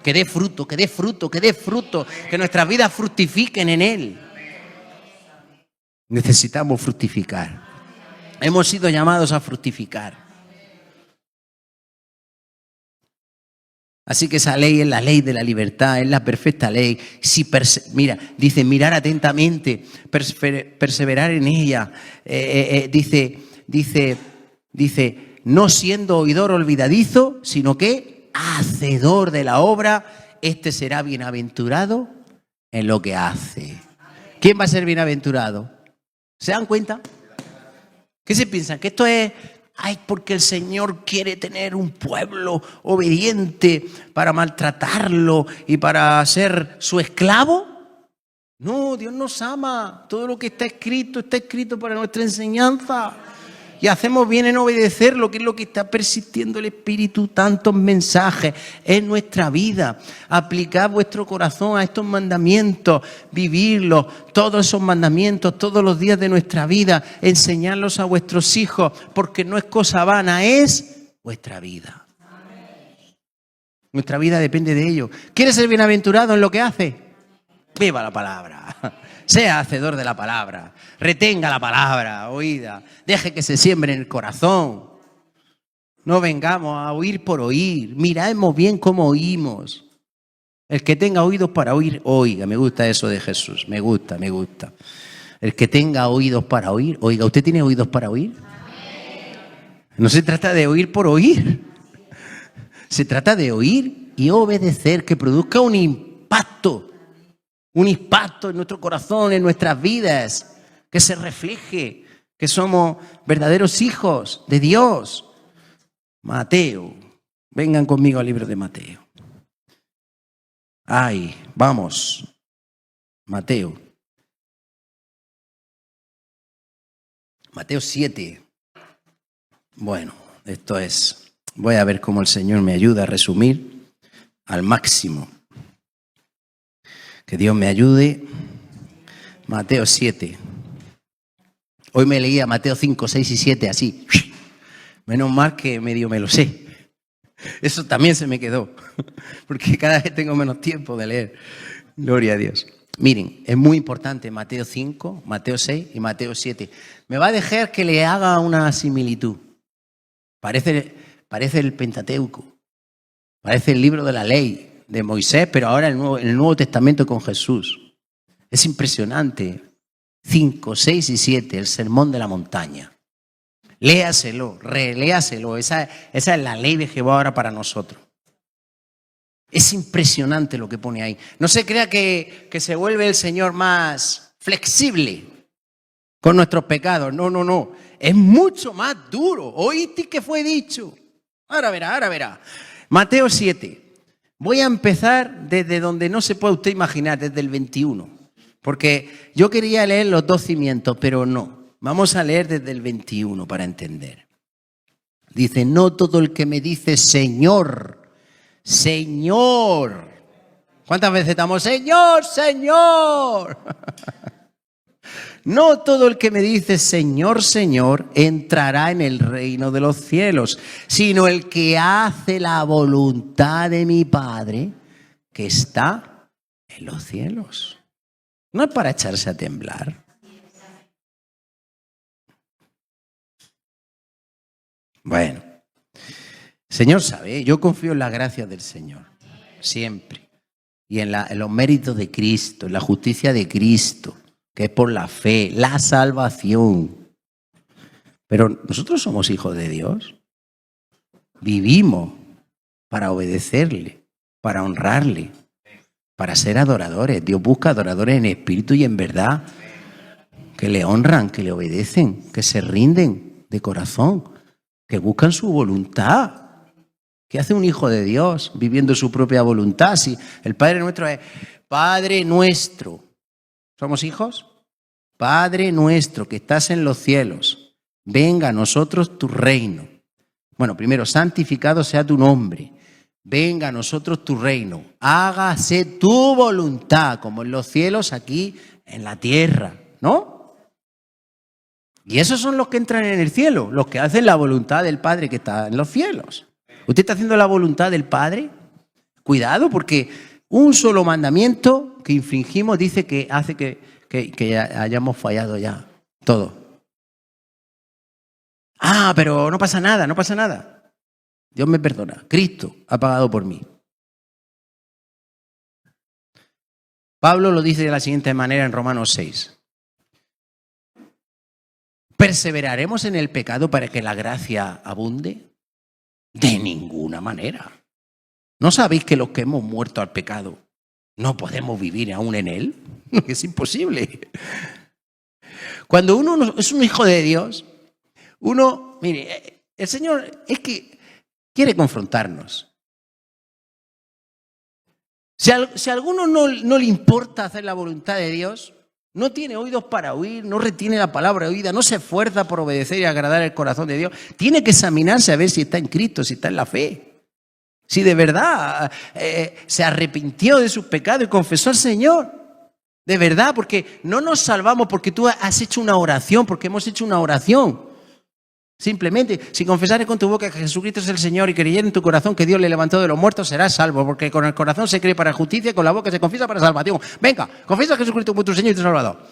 Que dé fruto, que dé fruto, que dé fruto, que nuestras vidas fructifiquen en Él. Necesitamos fructificar. Hemos sido llamados a fructificar. Así que esa ley es la ley de la libertad, es la perfecta ley. Mira, dice mirar atentamente, perseverar en ella. Dice, no siendo oidor olvidadizo, sino que hacedor de la obra, este será bienaventurado en lo que hace. ¿Quién va a ser bienaventurado? ¿Se dan cuenta? ¿Qué se piensan? ¿Que esto es porque el Señor quiere tener un pueblo obediente para maltratarlo y para ser su esclavo? No, Dios nos ama. Todo lo que está escrito para nuestra enseñanza. Y hacemos bien en obedecerlo, que es lo que está persistiendo el Espíritu, tantos mensajes en nuestra vida. Aplicad vuestro corazón a estos mandamientos, vivirlos, todos esos mandamientos, todos los días de nuestra vida, enseñarlos a vuestros hijos, porque no es cosa vana, es vuestra vida. Nuestra vida depende de ello. ¿Quieres ser bienaventurado en lo que hace? Viva la palabra. Sea hacedor de la palabra, retenga la palabra oída, deje que se siembre en el corazón. No vengamos a oír por oír, miremos bien cómo oímos. El que tenga oídos para oír, oiga. Me gusta eso de Jesús, me gusta. El que tenga oídos para oír, oiga. ¿Usted tiene oídos para oír? No se trata de oír por oír, se trata de oír y obedecer, que produzca un impacto en nuestro corazón, en nuestras vidas, que se refleje que somos verdaderos hijos de Dios. Mateo, vengan conmigo al libro de Mateo. Vamos, Mateo 7. Bueno, voy a ver cómo el Señor me ayuda a resumir al máximo. Que Dios me ayude. Mateo 7. Hoy me leía Mateo 5, 6 y 7 así. Menos mal que medio me lo sé. Eso también se me quedó. Porque cada vez tengo menos tiempo de leer. Gloria a Dios. Miren, es muy importante Mateo 5, Mateo 6 y Mateo 7. Me va a dejar que le haga una similitud. Parece el Pentateuco. Parece el libro de la ley de Moisés, pero ahora en el Nuevo Testamento con Jesús. Es impresionante. 5, 6 y 7, el sermón de la montaña. Léaselo, reléaselo. Esa es la ley de Jehová ahora para nosotros. Es impresionante lo que pone ahí. No se crea que se vuelve el Señor más flexible con nuestros pecados. No. Es mucho más duro. ¿Oíste que fue dicho? Ahora verá. Mateo 7. Voy a empezar desde donde no se puede usted imaginar, desde el 21. Porque yo quería leer los 2 cimientos, pero no. Vamos a leer desde el 21 para entender. Dice, no todo el que me dice Señor, Señor. ¿Cuántas veces estamos, Señor, Señor? No todo el que me dice Señor, Señor, entrará en el reino de los cielos, sino el que hace la voluntad de mi Padre que está En los cielos. No es para echarse a temblar. Bueno, el Señor sabe, yo confío en la gracia del Señor, siempre. Y en los méritos de Cristo, en la justicia de Cristo, que es por la fe, la salvación. Pero nosotros somos hijos de Dios. Vivimos para obedecerle, para honrarle, para ser adoradores. Dios busca adoradores en espíritu y en verdad, que le honran, que le obedecen, que se rinden de corazón, que buscan su voluntad. ¿Qué hace un hijo de Dios viviendo su propia voluntad? Si el Padre nuestro es Padre nuestro. ¿Somos hijos? Padre nuestro que estás en los cielos, venga a nosotros tu reino. Bueno, primero, santificado sea tu nombre. Venga a nosotros tu reino. Hágase tu voluntad, como en los cielos, aquí en la tierra, ¿no? Y esos son los que entran en el cielo, los que hacen la voluntad del Padre que está en los cielos. ¿Usted está haciendo la voluntad del Padre? Cuidado, porque un solo mandamiento que infringimos dice que hace que hayamos fallado ya todo. Ah, pero no pasa nada, no pasa nada. Dios me perdona. Cristo ha pagado por mí. Pablo lo dice de la siguiente manera en Romanos 6. ¿Perseveraremos en el pecado para que la gracia abunde? De ninguna manera. ¿No sabéis que los que hemos muerto al pecado no podemos vivir aún en él? Es imposible. Cuando uno es un hijo de Dios, uno, mire, el Señor es que quiere confrontarnos. Si a alguno no le importa hacer la voluntad de Dios, no tiene oídos para oír, no retiene la palabra oída, no se esfuerza por obedecer y agradar el corazón de Dios, tiene que examinarse a ver si está en Cristo, si está en la fe. Si de verdad se arrepintió de sus pecados y confesó al Señor. De verdad, porque no nos salvamos porque tú has hecho una oración, porque hemos hecho una oración. Simplemente, si confesares con tu boca que Jesucristo es el Señor y creyeres en tu corazón que Dios le levantó de los muertos, serás salvo, porque con el corazón se cree para justicia y con la boca se confiesa para salvación. Venga, confiesa a Jesucristo como tu Señor y tu Salvador.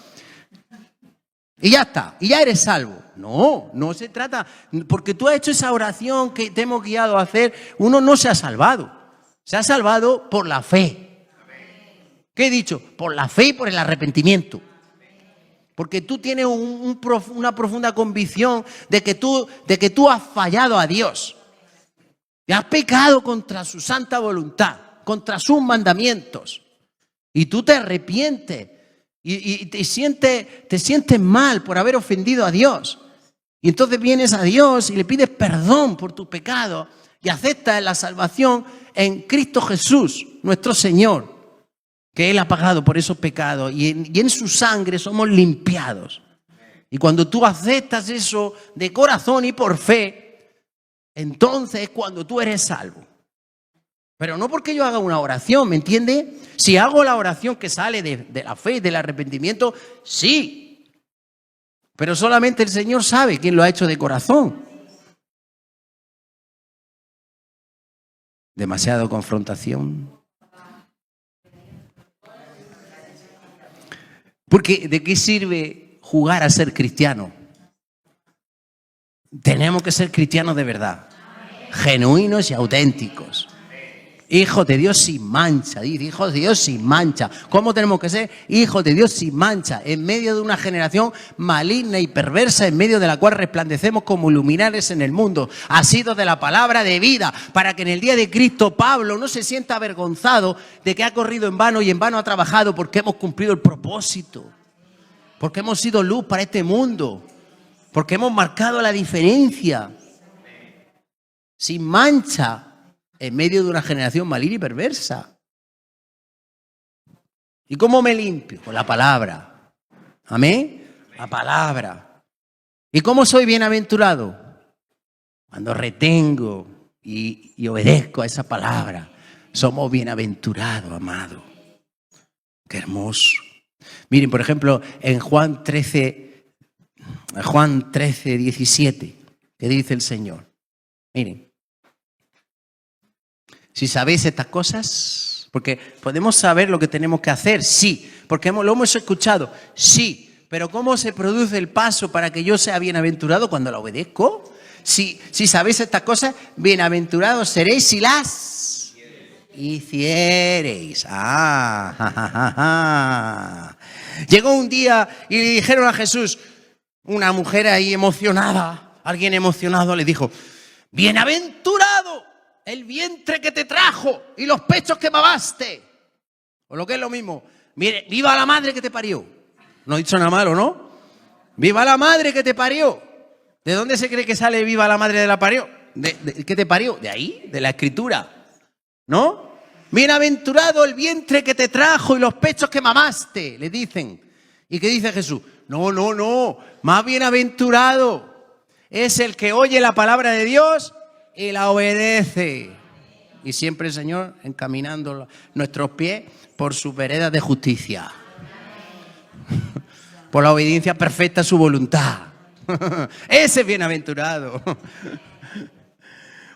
Y ya está, y ya eres salvo. No se trata, porque tú has hecho esa oración que te hemos guiado a hacer, uno no se ha salvado. Se ha salvado por la fe. ¿Qué he dicho? Por la fe y por el arrepentimiento. Porque tú tienes una profunda convicción de que tú has fallado a Dios. Y has pecado contra su santa voluntad, contra sus mandamientos. Y tú te arrepientes y te sientes mal por haber ofendido a Dios. Y entonces vienes a Dios y le pides perdón por tu pecado y aceptas la salvación en Cristo Jesús, nuestro Señor. Que Él ha pagado por esos pecados y en su sangre somos limpiados. Y cuando tú aceptas eso de corazón y por fe, entonces es cuando tú eres salvo. Pero no porque yo haga una oración, ¿me entiende? Si hago la oración que sale de la fe, del arrepentimiento, sí. Pero solamente el Señor sabe quién lo ha hecho de corazón. Demasiado confrontación. Porque ¿de qué sirve jugar a ser cristiano? Tenemos que ser cristianos de verdad, genuinos y auténticos. Hijos de Dios sin mancha, dice, hijos de Dios sin mancha. ¿Cómo tenemos que ser? Hijos de Dios sin mancha, en medio de una generación maligna y perversa, en medio de la cual resplandecemos como luminares en el mundo, asidos de la palabra de vida, para que en el día de Cristo Pablo no se sienta avergonzado de que ha corrido en vano y en vano ha trabajado, porque hemos cumplido el propósito, porque hemos sido luz para este mundo, porque hemos marcado la diferencia. Sin mancha, en medio de una generación maligna y perversa. ¿Y cómo me limpio? Con la palabra. ¿Amén? La palabra. ¿Y cómo soy bienaventurado? Cuando retengo y obedezco a esa palabra. Somos bienaventurados, amado. Qué hermoso. Miren, por ejemplo, en Juan 13, 17, ¿qué dice el Señor? Miren. Si sabéis estas cosas, Porque podemos saber lo que tenemos que hacer, sí. Porque lo hemos escuchado, sí. Pero ¿cómo se produce el paso para que yo sea bienaventurado cuando la obedezco? Si sabéis estas cosas, bienaventurados seréis si las hiciereis. Llegó un día y le dijeron a Jesús, una mujer ahí emocionada, alguien emocionado le dijo, bienaventurado el vientre que te trajo y los pechos que mamaste. O lo que es lo mismo, mire, viva la madre que te parió. No he dicho nada malo, ¿no? Viva la madre que te parió. ¿De dónde se cree que sale viva la madre de la parió? ¿Qué te parió? De ahí, de la Escritura, ¿no? Bienaventurado el vientre que te trajo y los pechos que mamaste, le dicen. ¿Y qué dice Jesús? No, más bienaventurado es el que oye la palabra de Dios y la obedece. Y siempre el Señor encaminando nuestros pies por sus veredas de justicia. Por la obediencia perfecta a su voluntad. Ese es bienaventurado.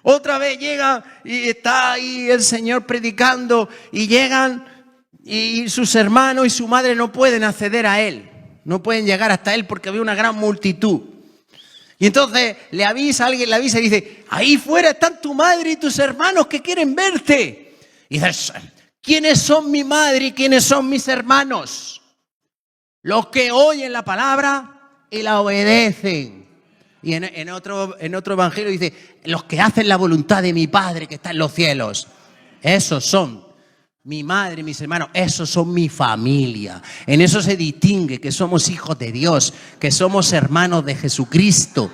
Otra vez llega y está ahí el Señor predicando y llegan y sus hermanos y su madre no pueden acceder a Él. No pueden llegar hasta Él porque había una gran multitud. Y entonces alguien le avisa y dice, ahí fuera están tu madre y tus hermanos que quieren verte. Y dices, ¿quiénes son mi madre y quiénes son mis hermanos? Los que oyen la palabra y la obedecen. Y en otro evangelio dice, los que hacen la voluntad de mi Padre que está en los cielos. Esos son mi madre y mis hermanos, esos son mi familia. En eso se distingue que somos hijos de Dios, que somos hermanos de Jesucristo.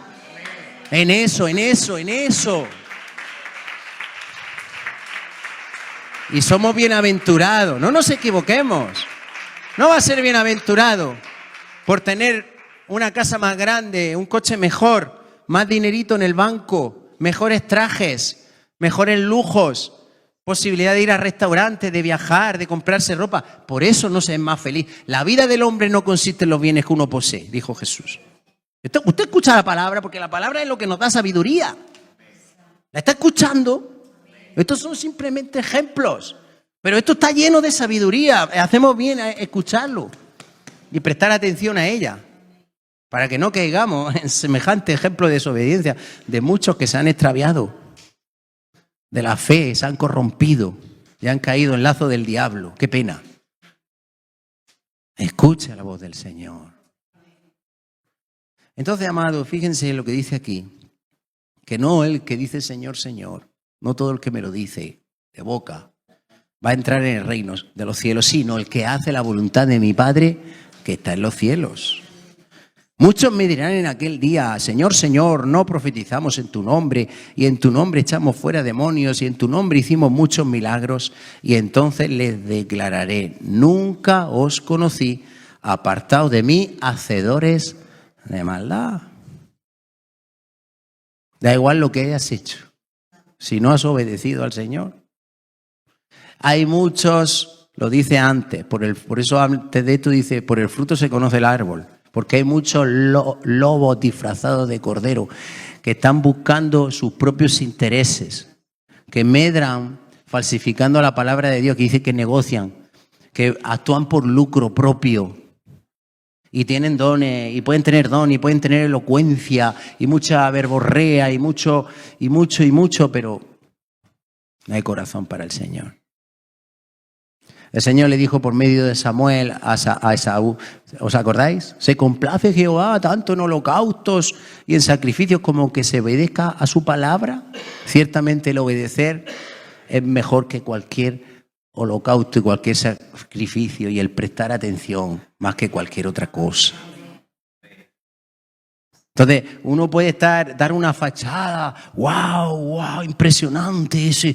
En eso. Y somos bienaventurados, no nos equivoquemos. No va a ser bienaventurado por tener una casa más grande, un coche mejor, más dinerito en el banco, mejores trajes, mejores lujos, posibilidad de ir a restaurantes, de viajar, de comprarse ropa. Por eso no se es más feliz. La vida del hombre no consiste en los bienes que uno posee, dijo Jesús. Usted escucha la palabra porque la palabra es lo que nos da sabiduría. ¿La está escuchando? Estos son simplemente ejemplos. Pero esto está lleno de sabiduría. Hacemos bien a escucharlo y prestar atención a ella para que no caigamos en semejante ejemplo de desobediencia de muchos que se han extraviado de la fe, se han corrompido y han caído en lazo del diablo. ¡Qué pena! Escuche la voz del Señor. Entonces, amados, fíjense lo que dice aquí, que no el que dice Señor, Señor, no todo el que me lo dice de boca va a entrar en el reino de los cielos, sino el que hace la voluntad de mi Padre que está en los cielos. Muchos me dirán en aquel día, Señor, Señor, no profetizamos en tu nombre, y en tu nombre echamos fuera demonios, y en tu nombre hicimos muchos milagros, y entonces les declararé, nunca os conocí, apartaos de mí, hacedores de maldad. Da igual lo que hayas hecho, si no has obedecido al Señor. Hay muchos, lo dice antes, por eso antes de esto dice, por el fruto se conoce el árbol, porque hay muchos lobos disfrazados de cordero que están buscando sus propios intereses, que medran falsificando la palabra de Dios, que dice que negocian, que actúan por lucro propio y tienen dones, y pueden tener don, y pueden tener elocuencia y mucha verborrea y mucho, pero no hay corazón para el Señor. El Señor le dijo por medio de Samuel a Esaú, ¿os acordáis? Se complace Jehová tanto en holocaustos y en sacrificios como que se obedezca a su palabra. Ciertamente el obedecer es mejor que cualquier holocausto y cualquier sacrificio, y el prestar atención más que cualquier otra cosa. Entonces, uno puede dar una fachada, wow, impresionante, eso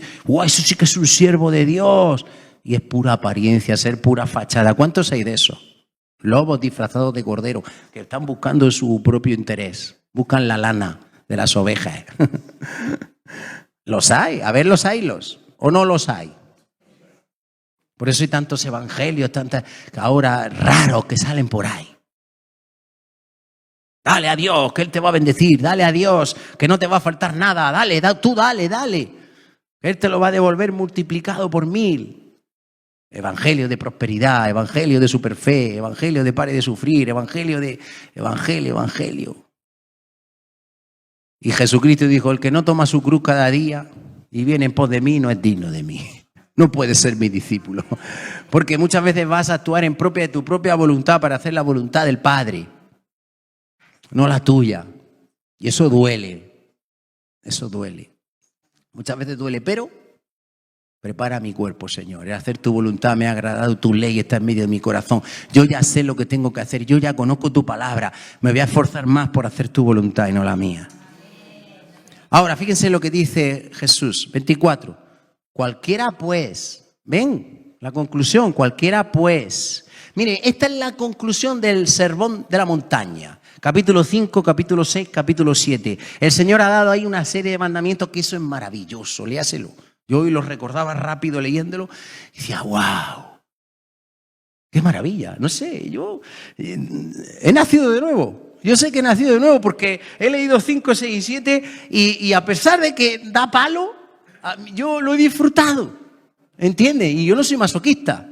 sí que es un siervo de Dios. Y es pura apariencia, ser pura fachada. ¿Cuántos hay de eso? Lobos disfrazados de cordero que están buscando su propio interés. Buscan la lana de las ovejas. ¿Los hay? A ver, ¿los haylos? ¿O no los hay? Por eso hay tantos evangelios, tantas ahora raros que salen por ahí. Dale a Dios, que Él te va a bendecir. Dale a Dios, que no te va a faltar nada. Dale. Que Él te lo va a devolver multiplicado por 1000. Evangelio de prosperidad, evangelio de superfe, evangelio de pare de sufrir, evangelio. Y Jesucristo dijo, el que no toma su cruz cada día y viene en pos de mí no es digno de mí. No puede ser mi discípulo. Porque muchas veces vas a actuar en de tu propia voluntad para hacer la voluntad del Padre, no la tuya. Y eso duele. Eso duele. Muchas veces duele, pero prepara mi cuerpo, Señor. El hacer tu voluntad me ha agradado, tu ley está en medio de mi corazón. Yo ya sé lo que tengo que hacer, yo ya conozco tu palabra. Me voy a esforzar más por hacer tu voluntad y no la mía. Ahora, fíjense lo que dice Jesús, 24. Cualquiera pues, ven, la conclusión, cualquiera pues. Mire, esta es la conclusión del sermón de la montaña. Capítulo 5, capítulo 6, capítulo 7. El Señor ha dado ahí una serie de mandamientos que eso es maravilloso, léaselo. Yo hoy los recordaba rápido leyéndolo y decía, wow, qué maravilla. No sé, yo he nacido de nuevo. Yo sé que he nacido de nuevo porque he leído 5, 6 y 7 y a pesar de que da palo, yo lo he disfrutado. ¿Entiendes? Y yo no soy masoquista.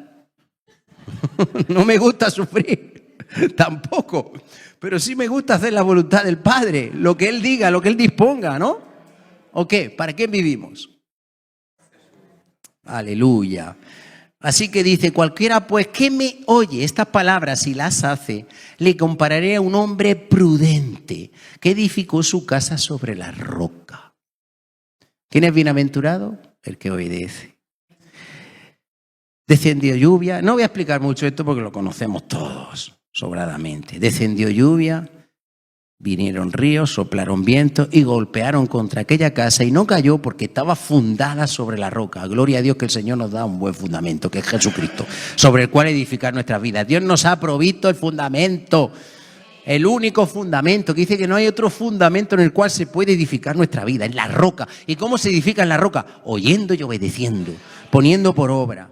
No me gusta sufrir, tampoco. Pero sí me gusta hacer la voluntad del Padre, lo que Él diga, lo que Él disponga, ¿no? ¿O qué? ¿Para qué vivimos? Aleluya. Así que dice, cualquiera pues que me oye estas palabras y las hace, le compararé a un hombre prudente que edificó su casa sobre la roca. ¿Quién es bienaventurado? El que obedece. Descendió lluvia. No voy a explicar mucho esto porque lo conocemos todos sobradamente. Descendió lluvia, vinieron ríos, soplaron vientos y golpearon contra aquella casa y no cayó porque estaba fundada sobre la roca. Gloria a Dios que el Señor nos da un buen fundamento, que es Jesucristo, sobre el cual edificar nuestras vidas. Dios nos ha provisto el fundamento, el único fundamento, que dice que no hay otro fundamento en el cual se puede edificar nuestra vida, en la roca. ¿Y cómo se edifica en la roca? Oyendo y obedeciendo, poniendo por obra.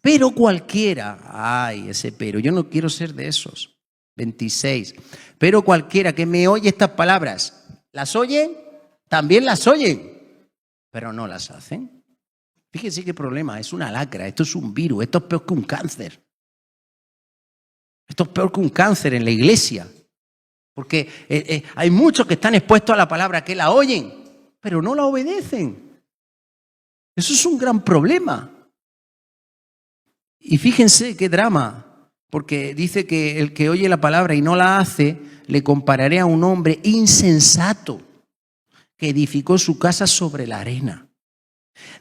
Pero cualquiera, ay, ese pero, yo no quiero ser de esos. 26. Pero cualquiera que me oye estas palabras, ¿las oyen? También las oyen, pero no las hacen. Fíjense qué problema, es una lacra, esto es un virus, esto es peor que un cáncer. Esto es peor que un cáncer en la iglesia. Porque hay muchos que están expuestos a la palabra, que la oyen, pero no la obedecen. Eso es un gran problema. Y fíjense qué drama. Porque dice que el que oye la palabra y no la hace, le compararé a un hombre insensato que edificó su casa sobre la arena.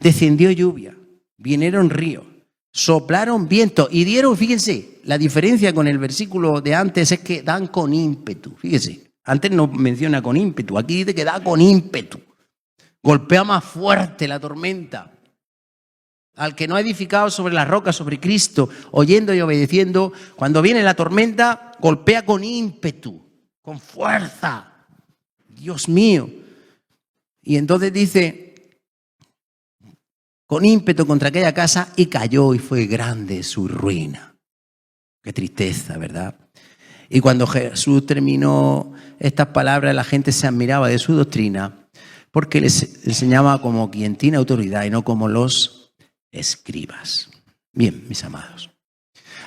Descendió lluvia, vinieron ríos, soplaron vientos y dieron, fíjense, la diferencia con el versículo de antes es que dan con ímpetu. Fíjense, antes no menciona con ímpetu, aquí dice que da con ímpetu. Golpea más fuerte la tormenta. Al que no ha edificado sobre la roca, sobre Cristo, oyendo y obedeciendo, cuando viene la tormenta, golpea con ímpetu, con fuerza. Dios mío. Y entonces dice, con ímpetu contra aquella casa y cayó y fue grande su ruina. Qué tristeza, ¿verdad? Y cuando Jesús terminó estas palabras, la gente se admiraba de su doctrina porque les enseñaba como quien tiene autoridad y no como los escribas. Bien, mis amados,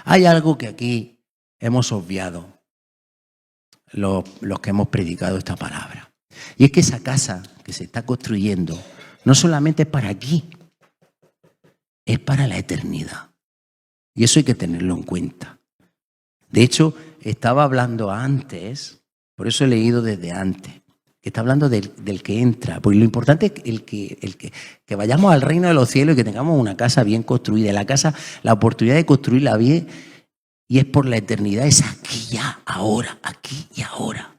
hay algo que aquí hemos obviado los que hemos predicado esta palabra, y es que esa casa que se está construyendo no solamente es para aquí, es para la eternidad, y eso hay que tenerlo en cuenta. De hecho, estaba hablando antes, por eso he leído desde antes, está hablando del que entra, porque lo importante es que vayamos al reino de los cielos y que tengamos una casa bien construida. La casa, la oportunidad de construirla bien y es por la eternidad, es aquí ya, ahora, aquí y ahora.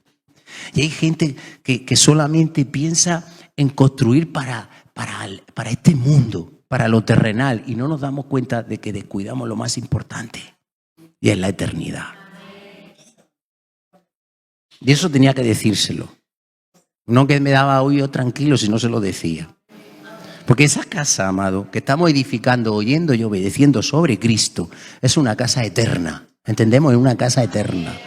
Y hay gente que solamente piensa en construir para este mundo, para lo terrenal, y no nos damos cuenta de que descuidamos lo más importante, y es la eternidad. Y eso tenía que decírselo. No que me daba oído tranquilo si no se lo decía. Porque esa casa, amado, que estamos edificando, oyendo y obedeciendo sobre Cristo, es una casa eterna. ¿Entendemos? Es una casa eterna.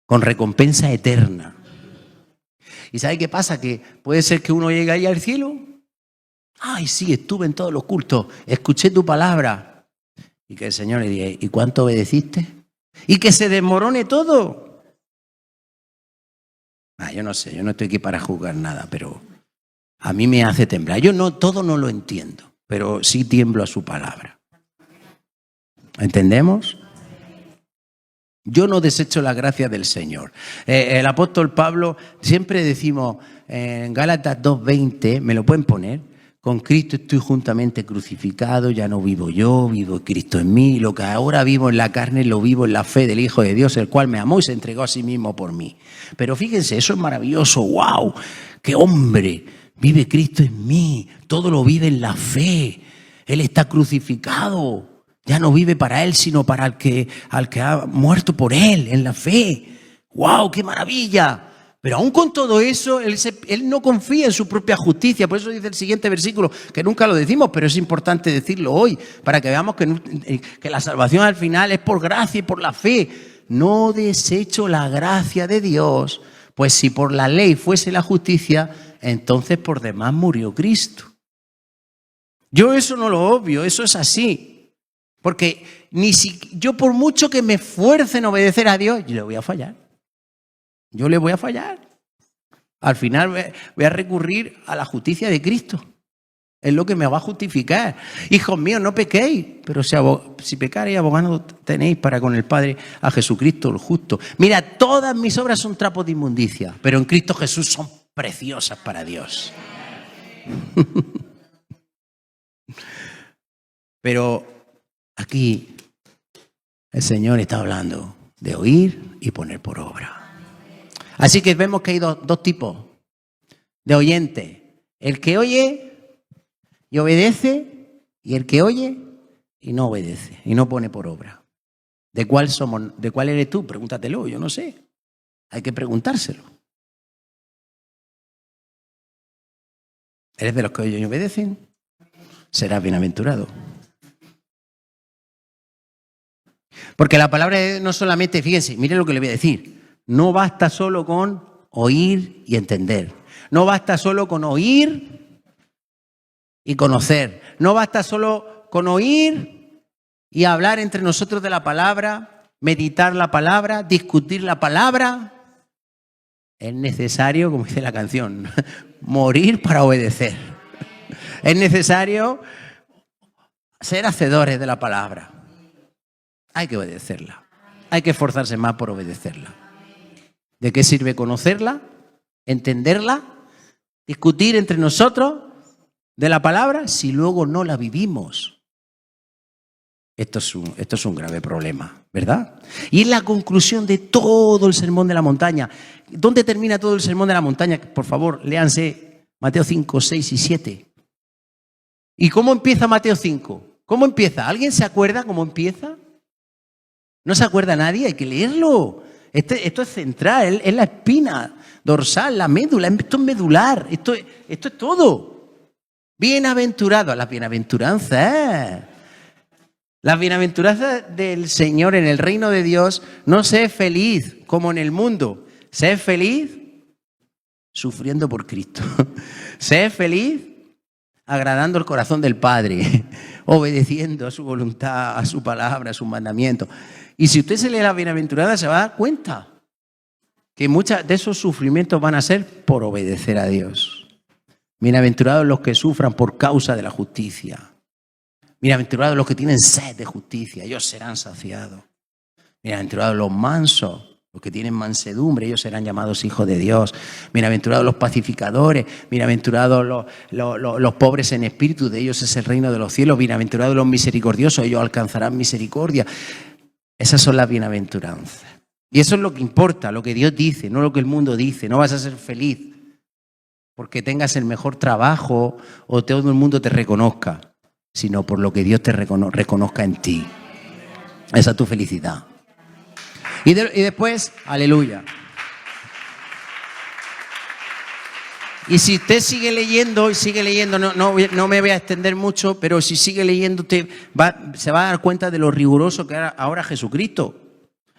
Con recompensa eterna. ¿Y sabe qué pasa? Que puede ser que uno llegue ahí al cielo Ay, sí, estuve en todos los cultos, escuché tu palabra. Y que el Señor le diga, ¿y cuánto obedeciste? Y que se desmorone todo. Yo no sé, yo no estoy aquí para juzgar nada, pero a mí me hace temblar. Yo todo no lo entiendo, pero sí tiemblo a su palabra. ¿Entendemos? Yo no desecho la gracia del Señor. El apóstol Pablo, siempre decimos en Gálatas 2:20, me lo pueden poner, con Cristo estoy juntamente crucificado, ya no vivo yo, vivo Cristo en mí, lo que ahora vivo en la carne lo vivo en la fe del Hijo de Dios, el cual me amó y se entregó a sí mismo por mí. Pero fíjense, eso es maravilloso, wow, qué hombre, vive Cristo en mí, todo lo vive en la fe, Él está crucificado. Ya no vive para Él, sino para el que ha muerto por Él, en la fe. ¡Wow, qué maravilla! Pero aún con todo eso, él no confía en su propia justicia. Por eso dice el siguiente versículo, que nunca lo decimos, pero es importante decirlo hoy, para que veamos que la salvación al final es por gracia y por la fe. No desecho la gracia de Dios, pues si por la ley fuese la justicia, entonces por demás murió Cristo. Yo eso no lo obvio, eso es así. Porque yo por mucho que me esfuerce en obedecer a Dios, yo le voy a fallar. Yo le voy a fallar. Al final voy a recurrir a la justicia de Cristo. Es lo que me va a justificar. Hijos míos, no pequéis, pero si pecaréis, abogado tenéis para con el Padre a Jesucristo el justo. Mira, todas mis obras son trapos de inmundicia, pero en Cristo Jesús son preciosas para Dios. Pero aquí el Señor está hablando de oír y poner por obra. Así que vemos que hay dos tipos de oyentes. El que oye y obedece y el que oye y no obedece y no pone por obra. ¿De cuál eres tú? Pregúntatelo, yo no sé. Hay que preguntárselo. ¿Eres de los que oyen y obedecen? Serás bienaventurado. Porque la palabra de Dios no solamente, fíjense, miren lo que le voy a decir, no basta solo con oír y entender, no basta solo con oír y conocer, no basta solo con oír y hablar entre nosotros de la palabra, meditar la palabra, discutir la palabra. Es necesario, como dice la canción, morir para obedecer. Es necesario ser hacedores de la palabra. Hay que obedecerla. Hay que esforzarse más por obedecerla. ¿De qué sirve conocerla? ¿Entenderla? ¿Discutir entre nosotros de la palabra si luego no la vivimos? Esto es un grave problema, ¿verdad? Y es la conclusión de todo el Sermón de la Montaña. ¿Dónde termina todo el Sermón de la Montaña? Por favor, léanse Mateo 5, 6 y 7. ¿Y cómo empieza Mateo 5? ¿Cómo empieza? ¿Alguien se acuerda cómo empieza? ¿No se acuerda nadie? Hay que leerlo. Esto es central, es la espina dorsal, la médula, esto es medular, esto es todo. Bienaventurado, las bienaventuranzas. Las bienaventuranzas del Señor en el reino de Dios, no sé feliz como en el mundo. Sé feliz sufriendo por Cristo. Sé feliz agradando el corazón del Padre, obedeciendo a su voluntad, a su palabra, a sus mandamientos. Y si usted se lee la bienaventurada, se va a dar cuenta que muchos de esos sufrimientos van a ser por obedecer a Dios. Bienaventurados los que sufran por causa de la justicia. Bienaventurados los que tienen sed de justicia, ellos serán saciados. Bienaventurados los mansos, los que tienen mansedumbre, ellos serán llamados hijos de Dios. Bienaventurados los pacificadores, bienaventurados los pobres en espíritu, de ellos es el reino de los cielos. Bienaventurados los misericordiosos, ellos alcanzarán misericordia. Esas son las bienaventuranzas. Y eso es lo que importa, lo que Dios dice, no lo que el mundo dice. No vas a ser feliz porque tengas el mejor trabajo o todo el mundo te reconozca, sino por lo que Dios te reconozca en ti. Esa es tu felicidad. Y después, aleluya. Y si usted sigue leyendo, no me voy a extender mucho, pero si sigue leyendo, se va a dar cuenta de lo riguroso que era ahora Jesucristo.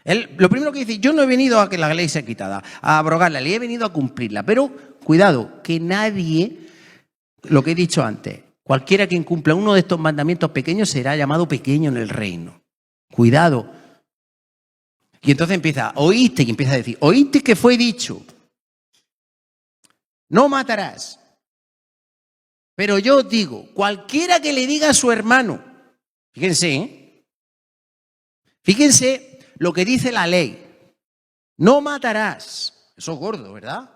Él, lo primero que dice, yo no he venido a que la ley sea quitada, a abrogarla, le he venido a cumplirla. Pero cuidado, que nadie, lo que he dicho antes, Cualquiera que incumpla uno de estos mandamientos pequeños será llamado pequeño en el reino. Cuidado. Y entonces empieza, oíste, y empieza a decir, oíste que fue dicho, no matarás. Pero yo os digo, cualquiera que le diga a su hermano, fíjense, fíjense lo que dice la ley, no matarás. Eso es gordo, ¿verdad?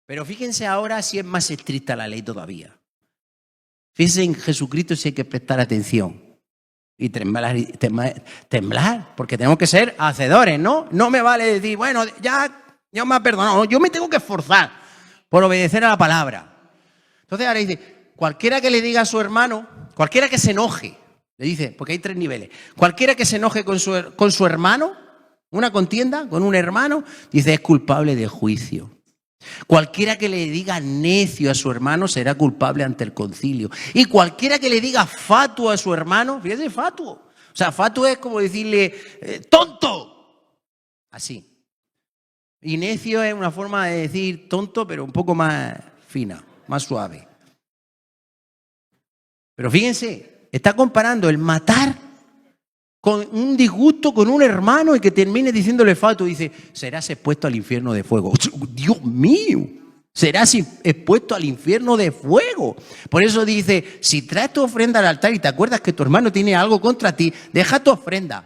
Pero fíjense ahora si es más estricta la ley todavía. Fíjense en Jesucristo si hay que prestar atención y temblar, porque tenemos que ser hacedores, ¿no? No me vale decir, bueno, ya me ha perdonado, yo me tengo que esforzar por obedecer a la palabra. Entonces ahora dice, cualquiera que le diga a su hermano, cualquiera que se enoje, le dice, porque hay 3 niveles, cualquiera que se enoje con su hermano, una contienda con un hermano, dice, es culpable de juicio. Cualquiera que le diga necio a su hermano será culpable ante el concilio. Y cualquiera que le diga fatuo a su hermano, fíjese, fatuo. O sea, fatuo es como decirle tonto. Así. Y necio es una forma de decir tonto, pero un poco más fina, más suave. Pero fíjense, está comparando el matar con un disgusto con un hermano y que termine diciéndole fatuo, dice, serás expuesto al infierno de fuego. Dios mío, serás expuesto al infierno de fuego. Por eso dice, si traes tu ofrenda al altar y te acuerdas que tu hermano tiene algo contra ti, deja tu ofrenda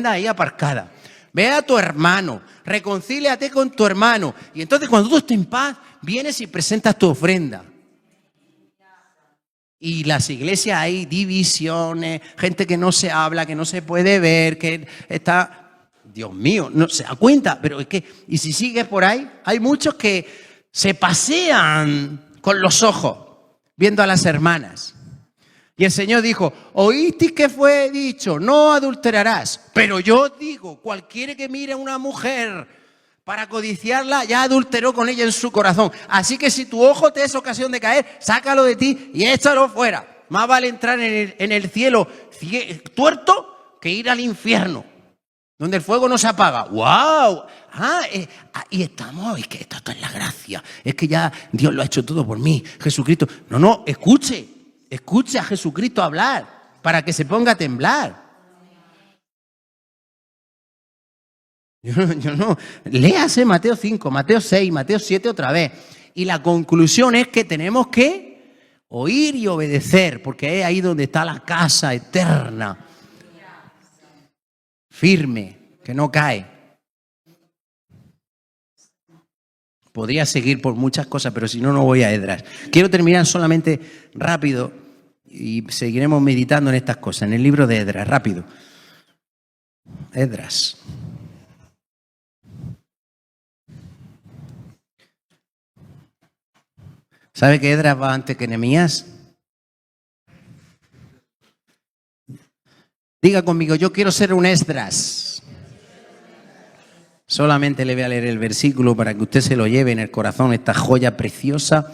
ahí aparcada. Ve a tu hermano, reconcíliate con tu hermano. Y entonces cuando tú estés en paz, vienes y presentas tu ofrenda. Y las iglesias hay divisiones, gente que no se habla, que no se puede ver, que está... Dios mío, no se da cuenta, pero es que... Y si sigues por ahí, hay muchos que se pasean con los ojos viendo a las hermanas. Y el Señor dijo, oísteis que fue dicho, no adulterarás. Pero yo os digo, cualquiera que mire a una mujer para codiciarla, ya adulteró con ella en su corazón. Así que si tu ojo te es ocasión de caer, sácalo de ti y échalo fuera. Más vale entrar en el cielo tuerto que ir al infierno, donde el fuego no se apaga. ¡Wow! Y estamos, es que esto es la gracia. Es que ya Dios lo ha hecho todo por mí. Jesucristo. No, escuche a Jesucristo hablar para que se ponga a temblar. Yo no. Léase Mateo 5, Mateo 6, Mateo 7 otra vez. Y la conclusión es que tenemos que oír y obedecer, porque es ahí donde está la casa eterna. Firme, que no cae. Podría seguir por muchas cosas, pero si no, no voy a Esdras. Quiero terminar solamente rápido y seguiremos meditando en estas cosas. En el libro de Esdras, rápido. Esdras. ¿Sabe que Esdras va antes que Nehemías? Diga conmigo, yo quiero ser un Esdras. Solamente le voy a leer el versículo para que usted se lo lleve en el corazón, esta joya preciosa.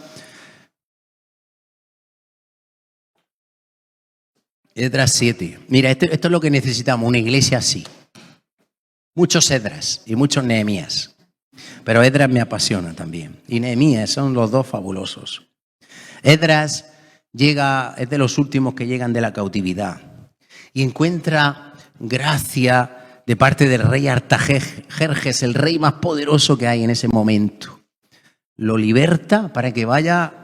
Esdras 7. Mira, esto es lo que necesitamos, una iglesia así. Muchos Esdras y muchos Nehemías. Pero Esdras me apasiona también. Y Nehemías son los dos fabulosos. Esdras es de los últimos que llegan de la cautividad. Y encuentra gracia de parte del rey Artajerjes, el rey más poderoso que hay en ese momento. Lo liberta para que vaya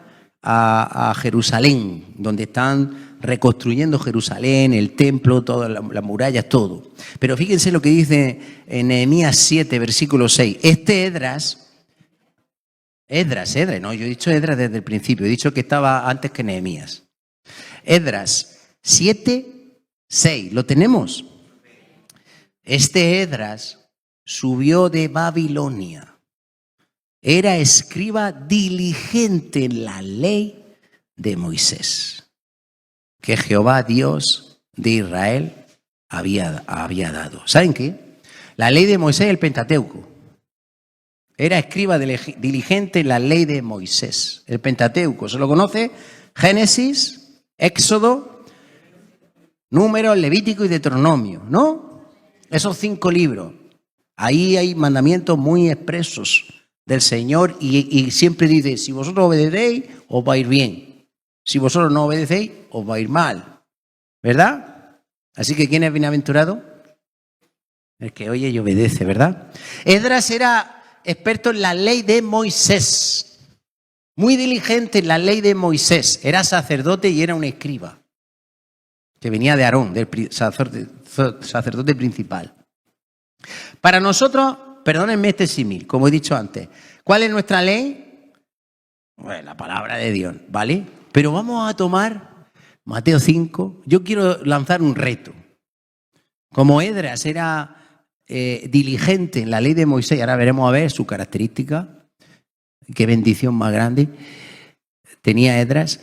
a Jerusalén, donde están reconstruyendo Jerusalén, el templo, todas las murallas, todo. Pero fíjense lo que dice en Nehemías 7, versículo 6. Este Esdras, no, yo he dicho Esdras desde el principio, he dicho que estaba antes que Nehemías. Esdras 7, 6, ¿lo tenemos? Este Esdras subió de Babilonia. Era escriba diligente en la ley de Moisés, que Jehová Dios de Israel había dado. ¿Saben qué? La ley de Moisés es el Pentateuco. Era escriba diligente en la ley de Moisés. El Pentateuco, ¿se lo conoce? Génesis, Éxodo, Números, Levítico y Deuteronomio, ¿no? Esos 5 libros. Ahí hay mandamientos muy expresos del Señor y siempre dice, si vosotros obedecéis, os va a ir bien. Si vosotros no obedecéis, os va a ir mal, ¿verdad? Así que ¿quién es bienaventurado? El que oye y obedece, ¿verdad? Esdras era experto en la ley de Moisés, muy diligente en la ley de Moisés. Era sacerdote y era un escriba, que venía de Aarón, del sacerdote principal. Para nosotros, perdónenme este símil, como he dicho antes, ¿cuál es nuestra ley? Pues la palabra de Dios, ¿vale? Pero vamos a tomar Mateo 5. Yo quiero lanzar un reto. Como Esdras era diligente en la ley de Moisés, ahora veremos a ver su característica, qué bendición más grande tenía Esdras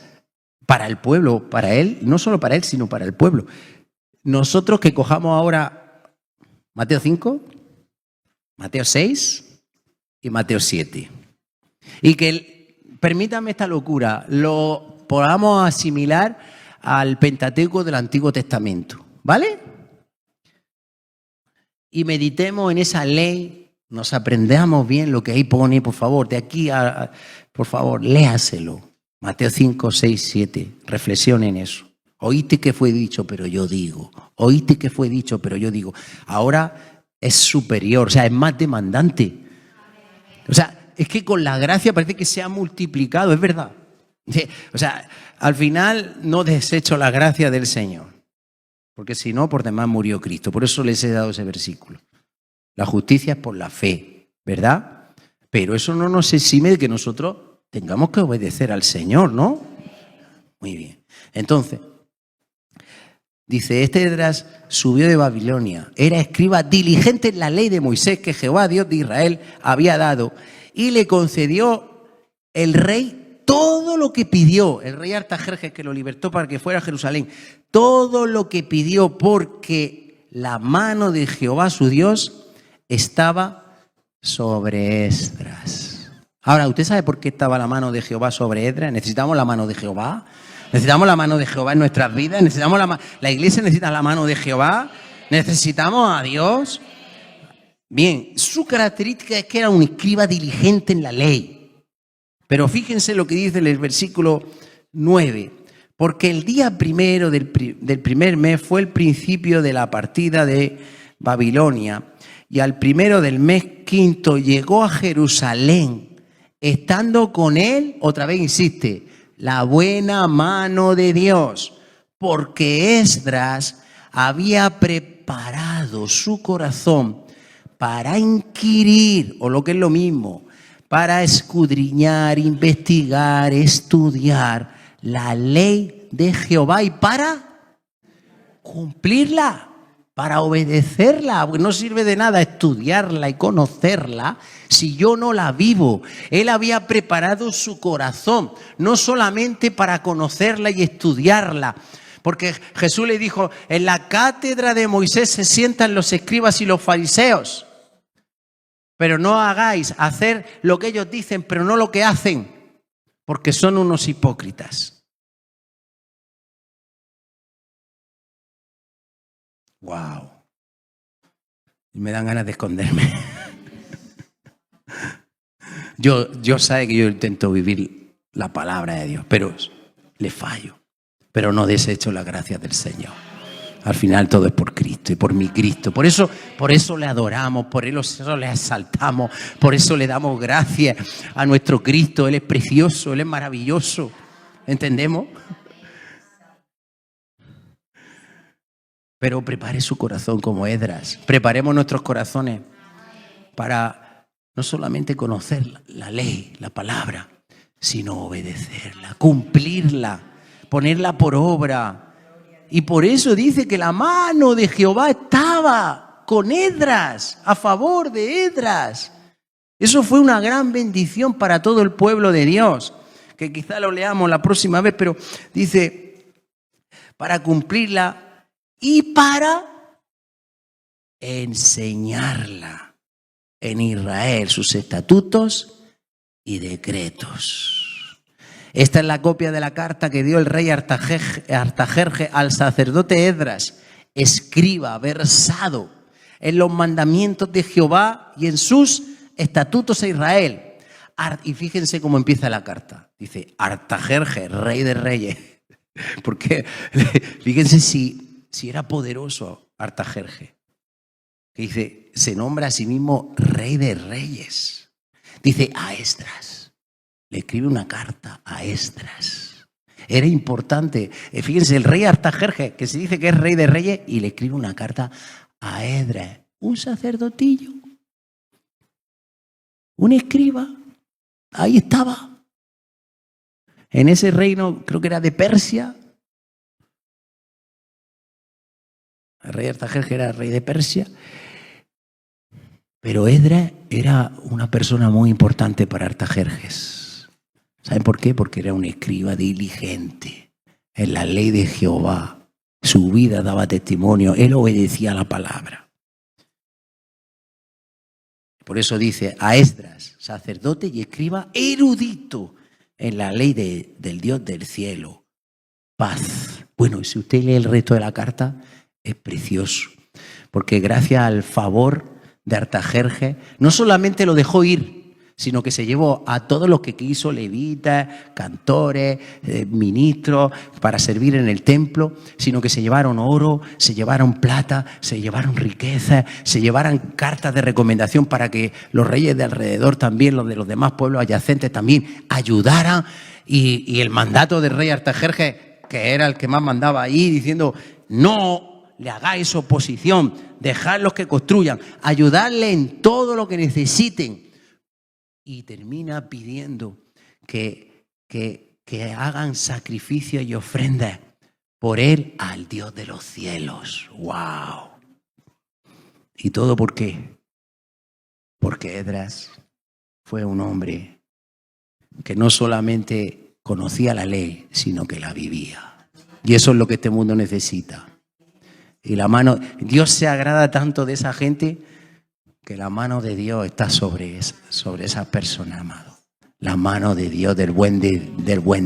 para el pueblo, para él, no solo para él, sino para el pueblo. Nosotros que cojamos ahora Mateo 5, Mateo 6 y Mateo 7. Y que, permítame esta locura, lo podamos asimilar al Pentateuco del Antiguo Testamento, ¿vale? Y meditemos en esa ley, nos aprendamos bien lo que ahí pone, por favor, de aquí a por favor, léaselo. Mateo 5, 6, 7, reflexione en eso. Oíste que fue dicho, pero yo digo. Oíste que fue dicho, pero yo digo. Ahora es superior, o sea, es más demandante. O sea, es que con la gracia parece que se ha multiplicado, es verdad. O sea, al final no desecho la gracia del Señor. Porque si no, por demás murió Cristo. Por eso les he dado ese versículo. La justicia es por la fe, ¿verdad? Pero eso no nos exime de que nosotros tengamos que obedecer al Señor, ¿no? Muy bien. Entonces, dice, este Esdras subió de Babilonia, era escriba diligente en la ley de Moisés que Jehová, Dios de Israel, había dado, y le concedió el rey todo lo que pidió, el rey Artajerjes, que lo libertó para que fuera a Jerusalén, todo lo que pidió, porque la mano de Jehová su Dios estaba sobre Esdras. Ahora, ¿usted sabe por qué estaba la mano de Jehová sobre Esdras? ¿Necesitamos la mano de Jehová? ¿Necesitamos la mano de Jehová en nuestras vidas? ¿Necesitamos la iglesia necesita la mano de Jehová? ¿Necesitamos a Dios? Bien, su característica es que era un escriba diligente en la ley. Pero fíjense lo que dice el versículo 9. Porque el día primero del primer mes fue el principio de la partida de Babilonia. Y al primero del mes quinto llegó a Jerusalén, estando con él, otra vez insiste, la buena mano de Dios. Porque Esdras había preparado su corazón para inquirir, o lo que es lo mismo, para escudriñar, investigar, estudiar la ley de Jehová y para cumplirla, para obedecerla. Porque no sirve de nada estudiarla y conocerla si yo no la vivo. Él había preparado su corazón, no solamente para conocerla y estudiarla. Porque Jesús le dijo, en la cátedra de Moisés se sientan los escribas y los fariseos. Pero no hagáis hacer lo que ellos dicen, pero no lo que hacen, porque son unos hipócritas. Wow. Y me dan ganas de esconderme. Yo sé que yo intento vivir la palabra de Dios, pero le fallo. Pero no desecho la gracia del Señor. Al final todo es por Cristo y por mi Cristo. Por eso le adoramos, por eso le exaltamos, por eso le damos gracias a nuestro Cristo. Él es precioso, Él es maravilloso. ¿Entendemos? Pero prepare su corazón como Esdras. Preparemos nuestros corazones para no solamente conocer la ley, la palabra, sino obedecerla, cumplirla, ponerla por obra. Y por eso dice que la mano de Jehová estaba con Esdras, a favor de Esdras. Eso fue una gran bendición para todo el pueblo de Dios, que quizá lo leamos la próxima vez, pero dice, para cumplirla y para enseñarla en Israel, sus estatutos y decretos. Esta es la copia de la carta que dio el rey Artajerjes al sacerdote Esdras, escriba, versado en los mandamientos de Jehová y en sus estatutos a Israel. Y fíjense cómo empieza la carta. Dice, Artajerjes, rey de reyes. Porque fíjense si era poderoso Artajerjes. Que dice, se nombra a sí mismo rey de reyes. Dice, a Esdras. Le escribe una carta a Esdras. Era importante. Fíjense, el rey Artajerjes, que se dice que es rey de reyes, y le escribe una carta a Esdras, un sacerdotillo, un escriba. Ahí estaba. En ese reino, creo que era de Persia. El rey Artajerjes era rey de Persia. Pero Esdras era una persona muy importante para Artajerjes. ¿Saben por qué? Porque era un escriba diligente en la ley de Jehová. Su vida daba testimonio. Él obedecía a la palabra. Por eso dice a Esdras, sacerdote y escriba erudito en la ley del Dios del cielo. Paz. Bueno, si usted lee el resto de la carta, es precioso. Porque gracias al favor de Artajerjes, no solamente lo dejó ir, sino que se llevó a todos los que quiso, levitas, cantores, ministros, para servir en el templo, sino que se llevaron oro, se llevaron plata, se llevaron riquezas, se llevaron cartas de recomendación para que los reyes de alrededor también, los de los demás pueblos adyacentes también ayudaran. Y el mandato del rey Artajerjes, que era el que más mandaba ahí, diciendo, no le hagáis oposición, dejadlos que construyan, ayudarle en todo lo que necesiten. Y termina pidiendo que hagan sacrificios y ofrendas por él al Dios de los cielos. ¡Wow! ¿Y todo por qué? Porque Esdras fue un hombre que no solamente conocía la ley, sino que la vivía. Y eso es lo que este mundo necesita. Y Dios se agrada tanto de esa gente que la mano de Dios está sobre esas personas, amado. La mano de Dios, del buen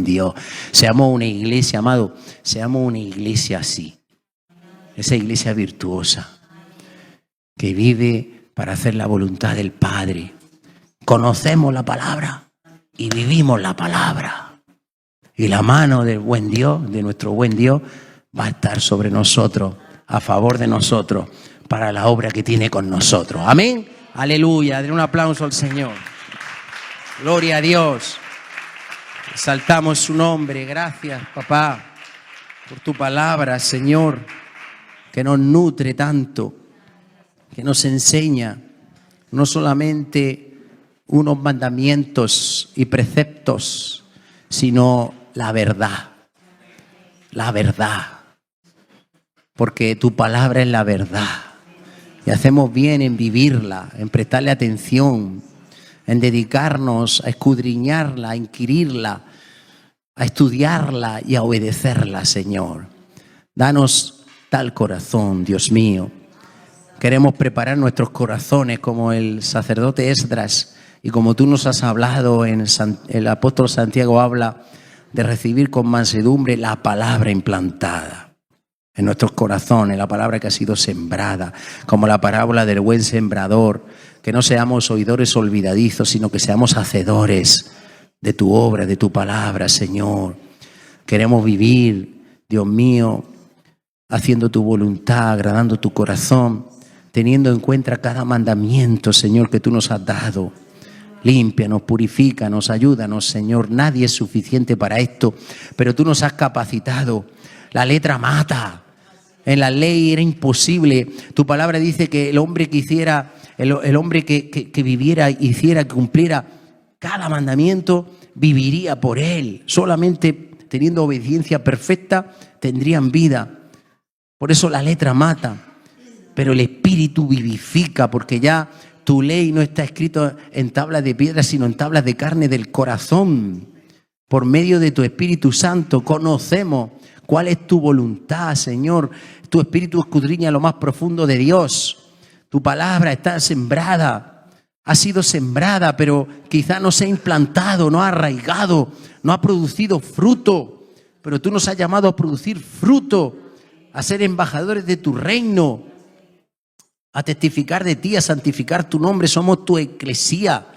Dios. Seamos una iglesia, amado, seamos una iglesia así. Esa iglesia virtuosa que vive para hacer la voluntad del Padre. Conocemos la palabra y vivimos la palabra. Y la mano del buen Dios, de nuestro buen Dios, va a estar sobre nosotros, a favor de nosotros, para la obra que tiene con nosotros. Amén. Aleluya. Den un aplauso al Señor. Gloria a Dios. Exaltamos su nombre. Gracias, papá, por tu palabra, Señor, que nos nutre tanto, que nos enseña no solamente unos mandamientos y preceptos, sino la verdad. La verdad. Porque tu palabra es la verdad. Y hacemos bien en vivirla, en prestarle atención, en dedicarnos a escudriñarla, a inquirirla, a estudiarla y a obedecerla, Señor. Danos tal corazón, Dios mío. Queremos preparar nuestros corazones como el sacerdote Esdras y como tú nos has hablado, el apóstol Santiago habla de recibir con mansedumbre la palabra implantada en nuestros corazones, la palabra que ha sido sembrada, como la parábola del buen sembrador, que no seamos oidores olvidadizos, sino que seamos hacedores de tu obra, de tu palabra, Señor. Queremos vivir, Dios mío, haciendo tu voluntad, agradando tu corazón, teniendo en cuenta cada mandamiento, Señor, que tú nos has dado. Límpianos, purifícanos, ayúdanos, Señor. Nadie es suficiente para esto, pero tú nos has capacitado. La letra mata. En la ley era imposible. Tu palabra dice que el hombre que hiciera, el hombre que viviera, hiciera, que cumpliera cada mandamiento, viviría por él. Solamente teniendo obediencia perfecta tendrían vida. Por eso la letra mata. Pero el Espíritu vivifica, porque ya tu ley no está escrita en tablas de piedra, sino en tablas de carne del corazón. Por medio de tu Espíritu Santo conocemos cuál es tu voluntad, Señor. Tu Espíritu escudriña lo más profundo de Dios. Tu palabra está sembrada, ha sido sembrada, pero quizá no se ha implantado, no ha arraigado, no ha producido fruto. Pero tú nos has llamado a producir fruto, a ser embajadores de tu reino, a testificar de ti, a santificar tu nombre. Somos tu eclesía.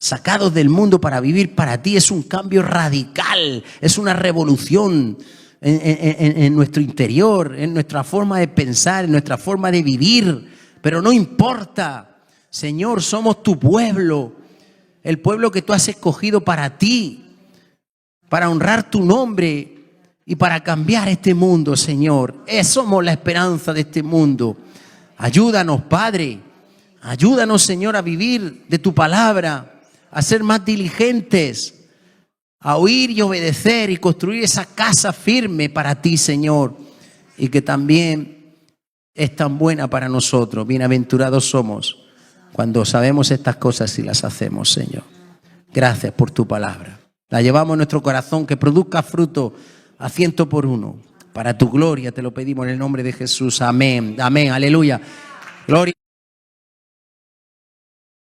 sacados del mundo para vivir para ti. Es un cambio radical, es una revolución en nuestro interior, en nuestra forma de pensar, en nuestra forma de vivir. Pero no importa, Señor, somos tu pueblo, el pueblo que tú has escogido para ti, para honrar tu nombre y para cambiar este mundo, Señor. Somos la esperanza de este mundo. Ayúdanos, Padre. Ayúdanos, Señor, a vivir de tu palabra, a ser más diligentes, a oír y obedecer y construir esa casa firme para ti, Señor, y que también es tan buena para nosotros. Bienaventurados somos cuando sabemos estas cosas y las hacemos, Señor. Gracias por tu palabra. La llevamos en nuestro corazón, que produzca fruto a 100 por 1. Para tu gloria te lo pedimos en el nombre de Jesús. Amén. Amén. Aleluya. Gloria.